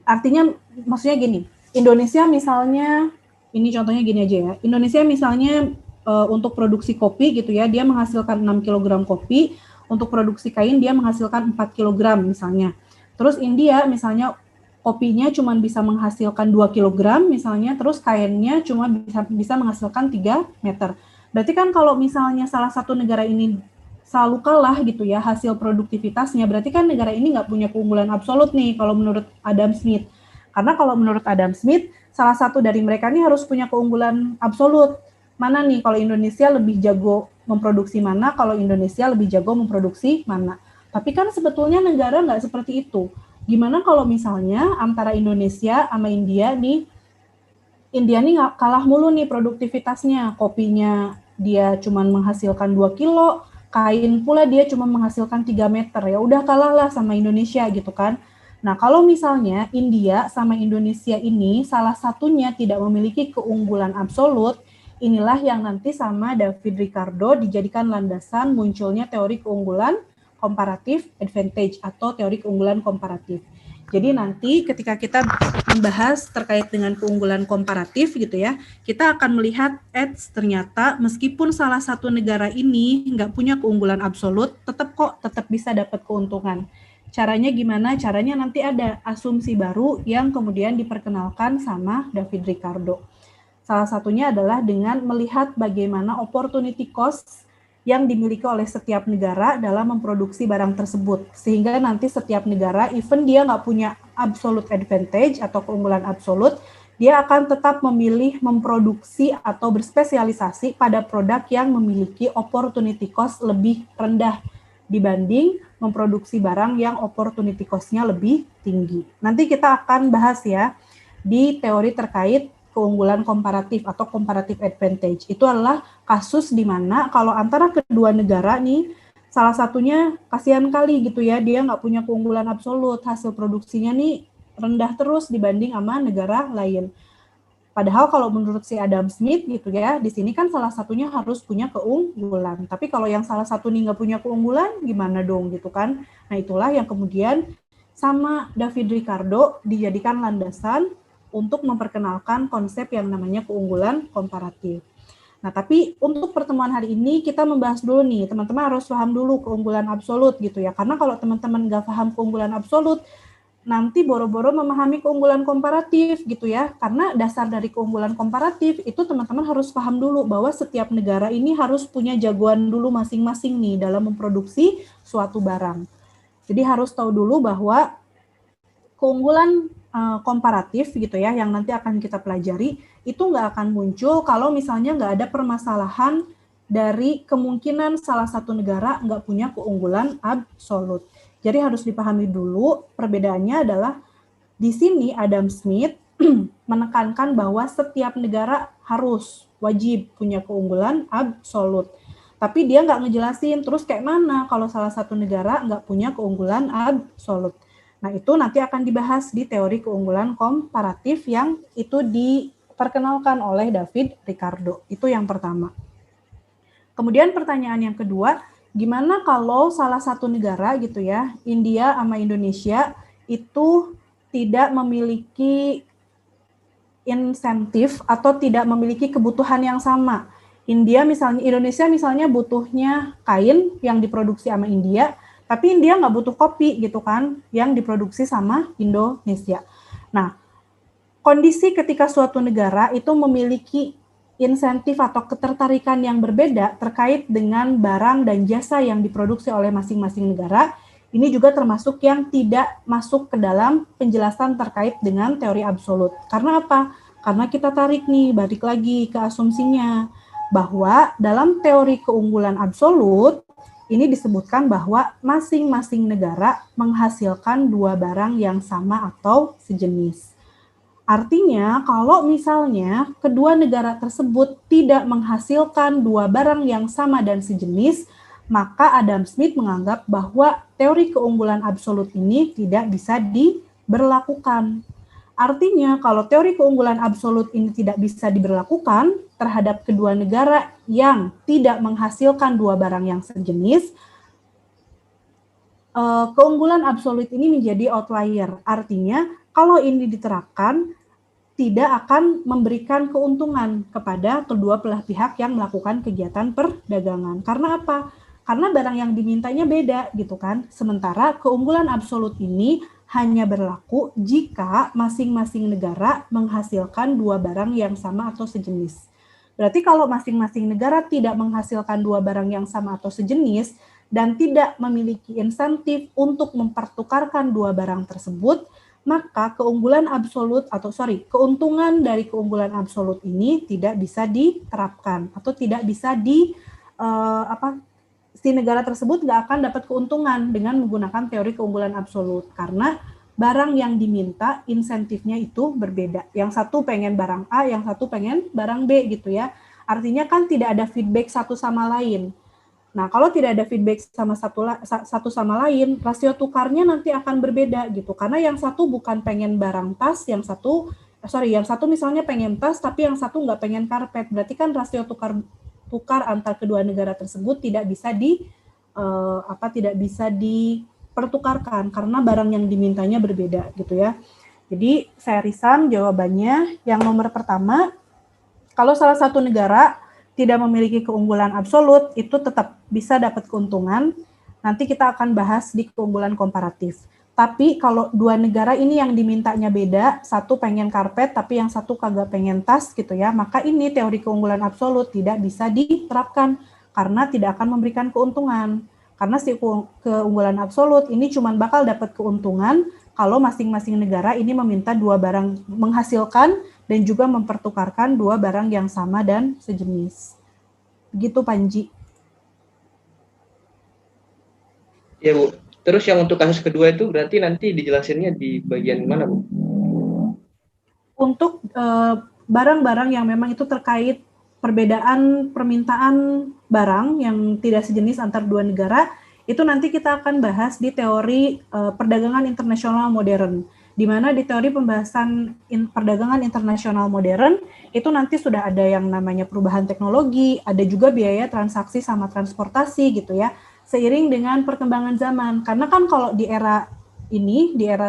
Speaker 1: Artinya, maksudnya gini, Indonesia misalnya, ini contohnya gini aja ya, Indonesia misalnya untuk produksi kopi gitu ya, dia menghasilkan 6 kg kopi, untuk produksi kain dia menghasilkan 4 kg misalnya. Terus India misalnya kopinya cuma bisa menghasilkan 2 kg misalnya, terus kainnya cuma bisa menghasilkan 3 meter. Berarti kan kalau misalnya salah satu negara ini selalu kalah gitu ya hasil produktivitasnya, berarti kan negara ini nggak punya keunggulan absolut nih kalau menurut Adam Smith. Karena kalau menurut Adam Smith, salah satu dari mereka ini harus punya keunggulan absolut. Mana nih kalau Indonesia lebih jago memproduksi mana, kalau Indonesia lebih jago memproduksi mana. Tapi kan sebetulnya negara nggak seperti itu. Gimana kalau misalnya antara Indonesia sama India nih nggak kalah mulu nih produktivitasnya. Kopinya dia cuma menghasilkan 2 kilo, kain pula dia cuma menghasilkan 3 meter. Ya udah kalah lah sama Indonesia gitu kan. Nah, kalau misalnya India sama Indonesia ini salah satunya tidak memiliki keunggulan absolut, inilah yang nanti sama David Ricardo dijadikan landasan munculnya teori keunggulan komparatif advantage atau teori keunggulan komparatif. Jadi nanti ketika kita membahas terkait dengan keunggulan komparatif gitu ya, kita akan melihat ternyata meskipun salah satu negara ini nggak punya keunggulan absolut, tetap bisa dapat keuntungan. Caranya gimana? Caranya nanti ada asumsi baru yang kemudian diperkenalkan sama David Ricardo. Salah satunya adalah dengan melihat bagaimana opportunity cost yang dimiliki oleh setiap negara dalam memproduksi barang tersebut. Sehingga nanti setiap negara, even dia nggak punya absolute advantage atau keunggulan absolut, dia akan tetap memilih memproduksi atau berspesialisasi pada produk yang memiliki opportunity cost lebih rendah dibanding memproduksi barang yang opportunity cost-nya lebih tinggi. Nanti kita akan bahas ya di teori terkait keunggulan komparatif atau comparative advantage. Itu adalah kasus di mana kalau antara kedua negara nih, salah satunya kasihan kali gitu ya, dia nggak punya keunggulan absolut, hasil produksinya nih rendah terus dibanding sama negara lain. Padahal kalau menurut si Adam Smith gitu ya, di sini kan salah satunya harus punya keunggulan. Tapi kalau yang salah satu nih nggak punya keunggulan, gimana dong gitu kan? Nah itulah yang kemudian sama David Ricardo dijadikan landasan untuk memperkenalkan konsep yang namanya keunggulan komparatif. Nah tapi untuk pertemuan hari ini kita membahas dulu nih, teman-teman harus paham dulu keunggulan absolut gitu ya. Karena kalau teman-teman nggak paham keunggulan absolut, nanti boro-boro memahami keunggulan komparatif gitu ya, karena dasar dari keunggulan komparatif itu teman-teman harus paham dulu bahwa setiap negara ini harus punya jagoan dulu masing-masing nih dalam memproduksi suatu barang. Jadi harus tahu dulu bahwa keunggulan komparatif gitu ya, yang nanti akan kita pelajari, itu nggak akan muncul kalau misalnya nggak ada permasalahan dari kemungkinan salah satu negara nggak punya keunggulan absolut. Jadi harus dipahami dulu, perbedaannya adalah di sini Adam Smith menekankan bahwa setiap negara harus wajib punya keunggulan absolut. Tapi dia nggak ngejelasin terus kayak mana kalau salah satu negara nggak punya keunggulan absolut. Nah itu nanti akan dibahas di teori keunggulan komparatif yang itu diperkenalkan oleh David Ricardo. Itu yang pertama. Kemudian pertanyaan yang kedua, gimana kalau salah satu negara gitu ya, India sama Indonesia itu tidak memiliki insentif atau tidak memiliki kebutuhan yang sama. Indonesia misalnya butuhnya kain yang diproduksi sama India, tapi India nggak butuh kopi gitu kan, yang diproduksi sama Indonesia. Nah, kondisi ketika suatu negara itu memiliki insentif atau ketertarikan yang berbeda terkait dengan barang dan jasa yang diproduksi oleh masing-masing negara, ini juga termasuk yang tidak masuk ke dalam penjelasan terkait dengan teori absolut. Karena apa? Karena kita tarik nih, balik lagi ke asumsinya, bahwa dalam teori keunggulan absolut, ini disebutkan bahwa masing-masing negara menghasilkan dua barang yang sama atau sejenis. Artinya, kalau misalnya kedua negara tersebut tidak menghasilkan dua barang yang sama dan sejenis, maka Adam Smith menganggap bahwa teori keunggulan absolut ini tidak bisa diberlakukan. Artinya, kalau teori keunggulan absolut ini tidak bisa diberlakukan terhadap kedua negara yang tidak menghasilkan dua barang yang sejenis, keunggulan absolut ini menjadi outlier. Artinya, kalau ini diterapkan, tidak akan memberikan keuntungan kepada kedua belah pihak yang melakukan kegiatan perdagangan. Karena apa? Karena barang yang dimintanya beda gitu kan. Sementara keunggulan absolut ini hanya berlaku jika masing-masing negara menghasilkan dua barang yang sama atau sejenis. Berarti kalau masing-masing negara tidak menghasilkan dua barang yang sama atau sejenis dan tidak memiliki insentif untuk mempertukarkan dua barang tersebut, maka keuntungan dari keunggulan absolut ini tidak bisa diterapkan atau tidak bisa si negara tersebut nggak akan dapat keuntungan dengan menggunakan teori keunggulan absolut karena barang yang diminta insentifnya itu berbeda. Yang satu pengen barang A, yang satu pengen barang B gitu ya. Artinya kan tidak ada feedback satu sama lain. Nah, kalau tidak ada feedback sama satu sama lain, rasio tukarnya nanti akan berbeda gitu. Karena yang satu bukan pengen barang tas, yang satu misalnya pengen tas, tapi yang satu nggak pengen karpet. Berarti kan rasio tukar antar kedua negara tersebut tidak bisa dipertukarkan karena barang yang dimintanya berbeda gitu ya. Jadi saya risam jawabannya. Yang nomor pertama, kalau salah satu negara tidak memiliki keunggulan absolut, itu tetap bisa dapat keuntungan. Nanti kita akan bahas di keunggulan komparatif. Tapi kalau dua negara ini yang dimintanya beda, satu pengen karpet tapi yang satu kagak pengen tas gitu ya, maka ini teori keunggulan absolut tidak bisa diterapkan karena tidak akan memberikan keuntungan. Karena si keunggulan absolut ini cuma bakal dapat keuntungan kalau masing-masing negara ini meminta dua barang, menghasilkan dan juga mempertukarkan dua barang yang sama dan sejenis. Begitu, Panji.
Speaker 5: Ya, Bu. Terus yang untuk kasus kedua itu berarti nanti dijelasinnya di bagian mana, Bu?
Speaker 1: Untuk barang-barang yang memang itu terkait perbedaan permintaan barang yang tidak sejenis antar dua negara, itu nanti kita akan bahas di teori perdagangan internasional modern. Di mana di teori pembahasan perdagangan internasional modern, itu nanti sudah ada yang namanya perubahan teknologi, ada juga biaya transaksi sama transportasi gitu ya, seiring dengan perkembangan zaman. Karena kan kalau di era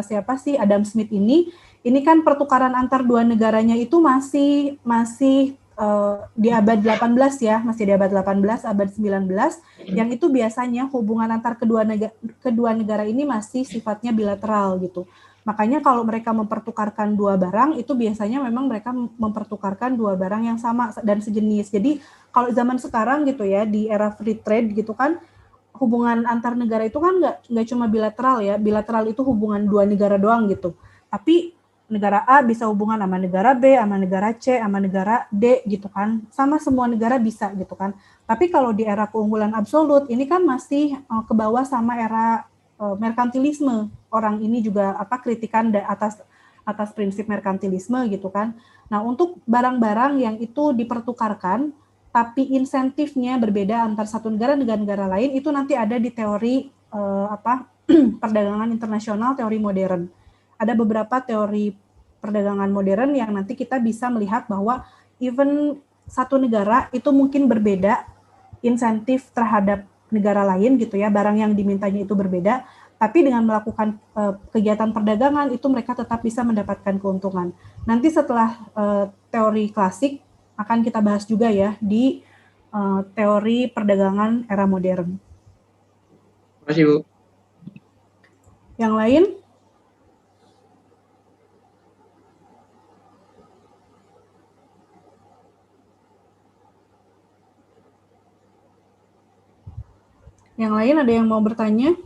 Speaker 1: siapa sih, Adam Smith ini kan pertukaran antar dua negaranya itu masih di abad 18 ya, masih di abad 18, abad 19, yang itu biasanya hubungan antar kedua negara ini masih sifatnya bilateral gitu. Makanya kalau mereka mempertukarkan dua barang, itu biasanya memang mereka mempertukarkan dua barang yang sama dan sejenis. Jadi kalau zaman sekarang gitu ya, di era free trade gitu kan, hubungan antar negara itu kan nggak cuma bilateral ya, bilateral itu hubungan dua negara doang gitu. Tapi negara A bisa hubungan sama negara B, sama negara C, sama negara D gitu kan. Sama semua negara bisa gitu kan. Tapi kalau di era keunggulan absolut, ini kan masih ke bawah sama era merkantilisme. Orang ini juga kritikan atas prinsip merkantilisme gitu kan. Nah, untuk barang-barang yang itu dipertukarkan, tapi insentifnya berbeda antar satu negara dengan negara lain, itu nanti ada di teori perdagangan internasional, teori modern. Ada beberapa teori perdagangan modern yang nanti kita bisa melihat bahwa even satu negara itu mungkin berbeda insentif terhadap negara lain gitu ya, barang yang dimintanya itu berbeda, tapi dengan melakukan kegiatan perdagangan itu mereka tetap bisa mendapatkan keuntungan. Nanti setelah teori klasik akan kita bahas juga ya di teori perdagangan era modern.
Speaker 5: Terima kasih, Bu.
Speaker 1: Yang lain? Yang lain ada yang mau bertanya?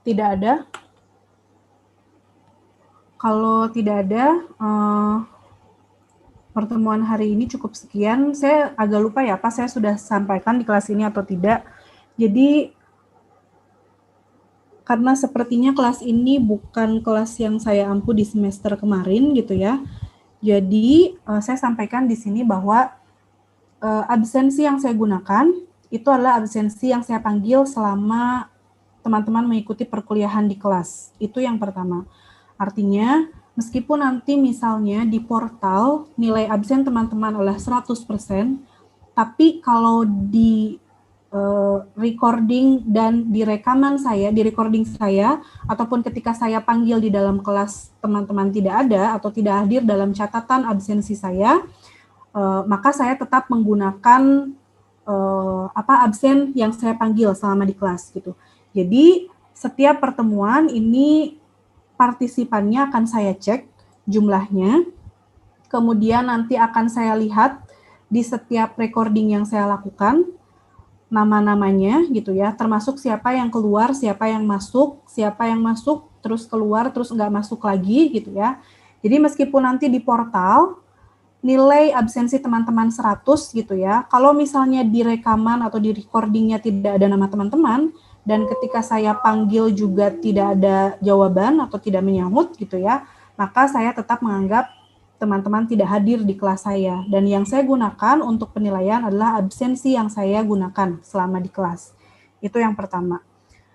Speaker 1: Tidak ada. Kalau tidak ada, pertemuan hari ini cukup sekian. Saya agak lupa ya, apa saya sudah sampaikan di kelas ini atau tidak. Jadi, karena sepertinya kelas ini bukan kelas yang saya ampu di semester kemarin gitu ya. Jadi, saya sampaikan di sini bahwa absensi yang saya gunakan itu adalah absensi yang saya panggil selama teman-teman mengikuti perkuliahan di kelas. Itu yang pertama. Artinya, meskipun nanti misalnya di portal nilai absen teman-teman adalah 100%, tapi kalau di recording dan di recording saya, ataupun ketika saya panggil di dalam kelas teman-teman tidak ada atau tidak hadir dalam catatan absensi saya, maka saya tetap menggunakan absen yang saya panggil selama di kelas gitu. Jadi setiap pertemuan ini partisipannya akan saya cek jumlahnya, kemudian nanti akan saya lihat di setiap recording yang saya lakukan, nama-namanya gitu ya, termasuk siapa yang keluar, siapa yang masuk, terus keluar, terus nggak masuk lagi gitu ya. Jadi meskipun nanti di portal nilai absensi teman-teman 100 gitu ya, kalau misalnya di rekaman atau di recordingnya tidak ada nama teman-teman, dan ketika saya panggil juga tidak ada jawaban atau tidak menyahut gitu ya, maka saya tetap menganggap teman-teman tidak hadir di kelas saya. Dan yang saya gunakan untuk penilaian adalah absensi yang saya gunakan selama di kelas. Itu yang pertama.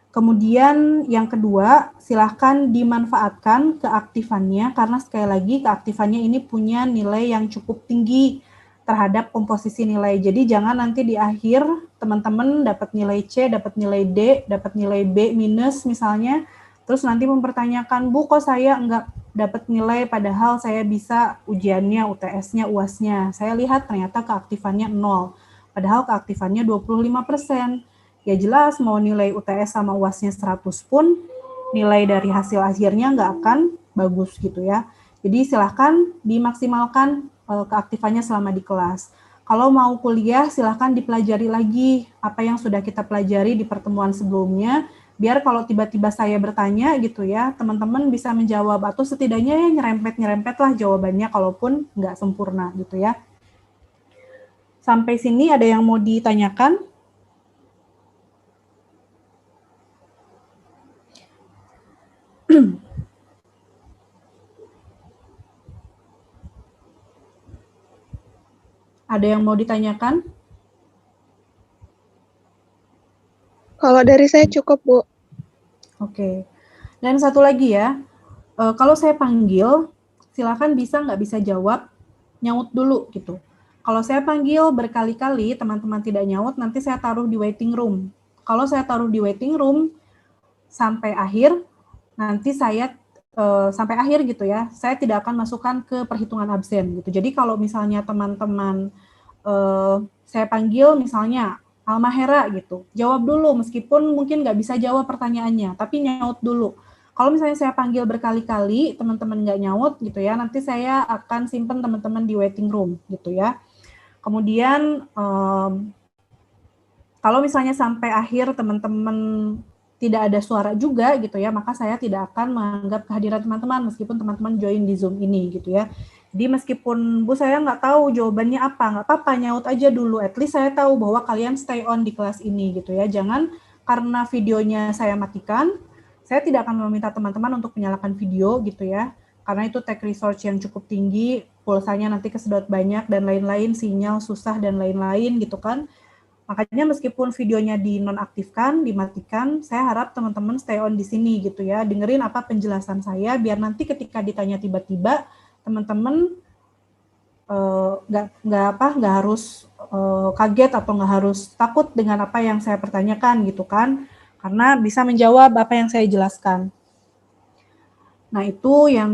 Speaker 1: Kemudian yang kedua, silahkan dimanfaatkan keaktifannya, karena sekali lagi keaktifannya ini punya nilai yang cukup tinggi terhadap komposisi nilai. Jadi jangan nanti di akhir teman-teman dapat nilai C, dapat nilai D, dapat nilai B minus misalnya, terus nanti mempertanyakan, Bu, kok saya enggak dapat nilai padahal saya bisa ujiannya, UTS-nya, UAS-nya. Saya lihat ternyata keaktifannya 0, padahal keaktifannya 25%. Ya jelas mau nilai UTS sama UAS-nya 100 pun, nilai dari hasil akhirnya nggak akan bagus gitu ya. Jadi silahkan dimaksimalkan keaktifannya selama di kelas. Kalau mau kuliah, silahkan dipelajari lagi apa yang sudah kita pelajari di pertemuan sebelumnya, biar kalau tiba-tiba saya bertanya gitu ya, teman-teman bisa menjawab, atau setidaknya ya nyerempet-nyerempet lah jawabannya, kalaupun nggak sempurna gitu ya. Sampai sini ada yang mau ditanyakan? Ada yang mau ditanyakan?
Speaker 6: Kalau dari saya cukup, Bu.
Speaker 1: Oke. Dan satu lagi ya, kalau saya panggil, silakan bisa nggak bisa jawab, nyaut dulu gitu. Kalau saya panggil berkali-kali, teman-teman tidak nyaut, nanti saya taruh di waiting room. Kalau saya taruh di waiting room sampai akhir, nanti saya sampai akhir gitu ya, saya tidak akan masukkan ke perhitungan absen gitu. Jadi kalau misalnya teman-teman saya panggil misalnya Almahera gitu, jawab dulu meskipun mungkin nggak bisa jawab pertanyaannya, tapi nyaut dulu. Kalau misalnya saya panggil berkali-kali, teman-teman nggak nyaut gitu ya, nanti saya akan simpen teman-teman di waiting room gitu ya. Kemudian kalau misalnya sampai akhir teman-teman tidak ada suara juga gitu ya, maka saya tidak akan menganggap kehadiran teman-teman meskipun teman-teman join di Zoom ini gitu ya. Jadi meskipun Bu saya nggak tahu jawabannya apa, nggak apa-apa, nyaut aja dulu. At least saya tahu bahwa kalian stay on di kelas ini gitu ya. Jangan karena videonya saya matikan, saya tidak akan meminta teman-teman untuk menyalakan video gitu ya. Karena itu tech resource yang cukup tinggi, pulsanya nanti kesedot banyak dan lain-lain, sinyal susah dan lain-lain gitu kan. Makanya meskipun videonya dinonaktifkan, dimatikan, saya harap teman-teman stay on di sini gitu ya. Dengerin apa penjelasan saya, biar nanti ketika ditanya tiba-tiba, teman-teman nggak harus kaget atau nggak harus takut dengan apa yang saya pertanyakan gitu kan, karena bisa menjawab apa yang saya jelaskan. Nah itu yang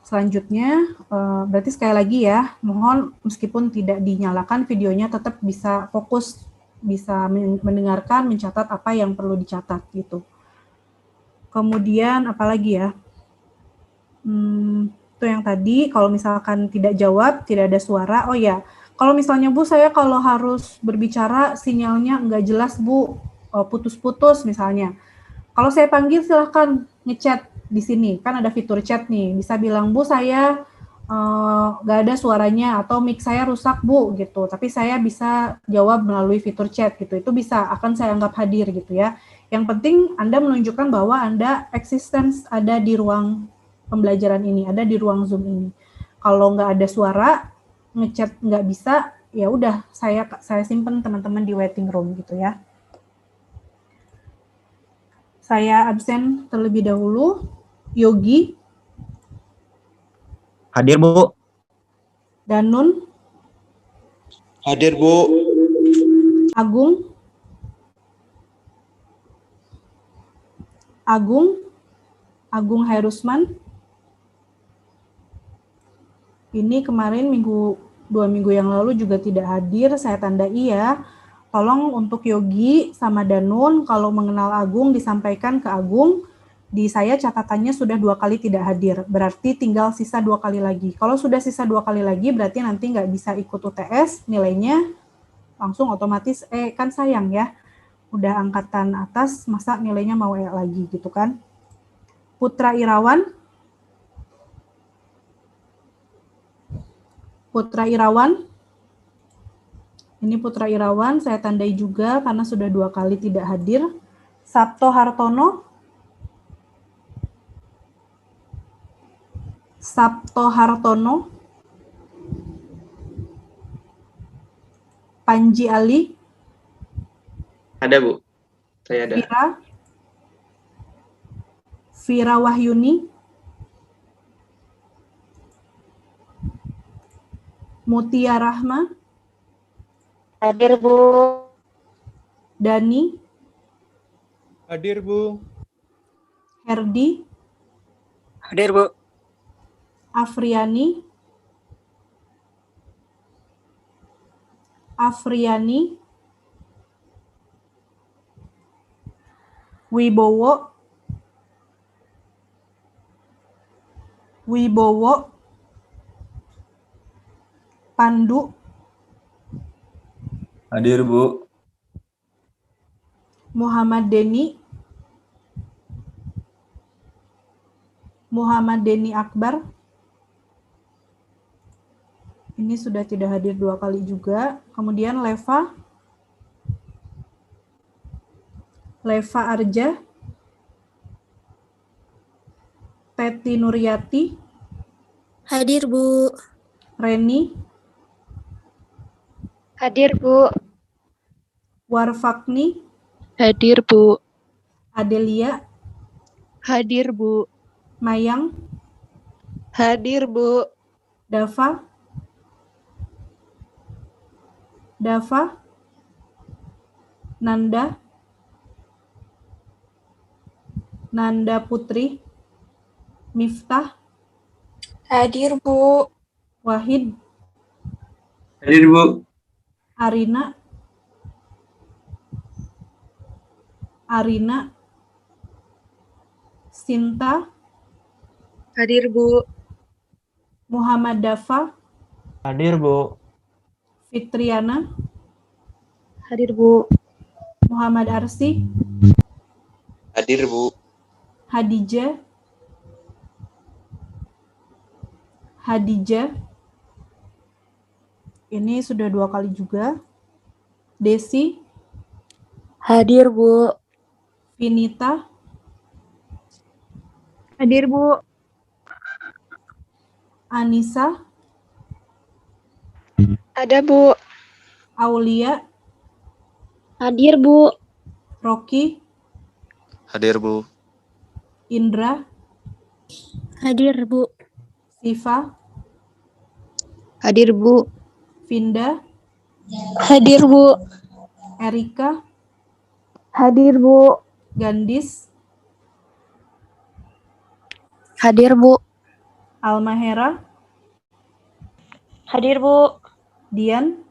Speaker 1: selanjutnya, berarti sekali lagi ya, mohon meskipun tidak dinyalakan videonya tetap bisa fokus, bisa mendengarkan, mencatat apa yang perlu dicatat gitu. Kemudian apalagi ya, itu yang tadi, kalau misalkan tidak jawab, tidak ada suara, oh ya, kalau misalnya Bu, saya kalau harus berbicara sinyalnya nggak jelas Bu, putus-putus misalnya. Kalau saya panggil silahkan ngechat di sini, kan ada fitur chat nih, bisa bilang Bu saya nggak ada suaranya atau mic saya rusak Bu gitu, tapi saya bisa jawab melalui fitur chat gitu, itu bisa, akan saya anggap hadir gitu ya. Yang penting Anda menunjukkan bahwa Anda existence ada di ruang pembelajaran ini, ada di ruang Zoom ini. Kalau nggak ada suara, ngechat nggak bisa, ya udah saya simpen teman-teman di waiting room gitu ya. Saya absen terlebih dahulu. Yogi.
Speaker 7: Hadir, Bu.
Speaker 1: Danun.
Speaker 8: Hadir, Bu.
Speaker 1: Agung. Agung Hairusman. Ini kemarin 2 minggu yang lalu juga tidak hadir, saya tandai ya. Tolong untuk Yogi sama Danun, kalau mengenal Agung disampaikan ke Agung, di saya catatannya sudah 2 kali tidak hadir, berarti tinggal sisa 2 kali lagi. Kalau sudah sisa 2 kali lagi, berarti nanti nggak bisa ikut UTS, nilainya langsung otomatis kan sayang ya. Udah angkatan atas, masa nilainya mau lagi gitu kan. Putra Irawan. Putra Irawan. Ini Putra Irawan, saya tandai juga karena sudah 2 kali tidak hadir. Sabto Hartono. Sabto Hartono. Panji Ali.
Speaker 5: Ada, Bu. Saya ada.
Speaker 1: Vira Wahyuni. Mutia Rahma.
Speaker 7: Hadir, Bu.
Speaker 1: Dani.
Speaker 8: Hadir, Bu.
Speaker 1: Herdi.
Speaker 2: Hadir, Bu.
Speaker 1: Afriani. Afriani. Wibowo. Wibowo. Pandu.
Speaker 8: Hadir, Bu.
Speaker 1: Muhammad Deni. Muhammad Deni Akbar. Ini sudah tidak hadir 2 kali juga. Kemudian Leva. Leva Arja. Teti Nuryati.
Speaker 7: Hadir, Bu.
Speaker 1: Reni.
Speaker 3: Hadir, Bu.
Speaker 1: Warfakni.
Speaker 7: Hadir, Bu.
Speaker 1: Adelia.
Speaker 7: Hadir, Bu.
Speaker 1: Mayang.
Speaker 7: Hadir, Bu.
Speaker 1: Dava. Dava. Nanda. Nanda Putri. Miftah.
Speaker 6: Hadir, Bu.
Speaker 1: Wahid.
Speaker 8: Hadir, Bu.
Speaker 1: Arina. Arina. Sinta.
Speaker 3: Hadir, Bu.
Speaker 1: Muhammad Dafa.
Speaker 8: Hadir, Bu.
Speaker 1: Fitriana.
Speaker 3: Hadir, Bu.
Speaker 1: Muhammad Arsi.
Speaker 4: Hadir, Bu.
Speaker 1: Hadijah. Hadijah. Ini sudah 2 kali juga. Desi.
Speaker 7: Hadir, Bu.
Speaker 1: Vinita.
Speaker 3: Hadir, Bu.
Speaker 1: Anissa.
Speaker 6: Ada, Bu.
Speaker 1: Aulia.
Speaker 7: Hadir, Bu.
Speaker 1: Rocky.
Speaker 4: Hadir, Bu.
Speaker 1: Indra.
Speaker 7: Hadir, Bu.
Speaker 1: Siva.
Speaker 7: Hadir, Bu.
Speaker 1: Vinda.
Speaker 7: Hadir, Bu.
Speaker 1: Erika.
Speaker 7: Hadir, Bu.
Speaker 1: Gandis.
Speaker 7: Hadir, Bu.
Speaker 1: Almahera.
Speaker 7: Hadir, Bu.
Speaker 1: Dian.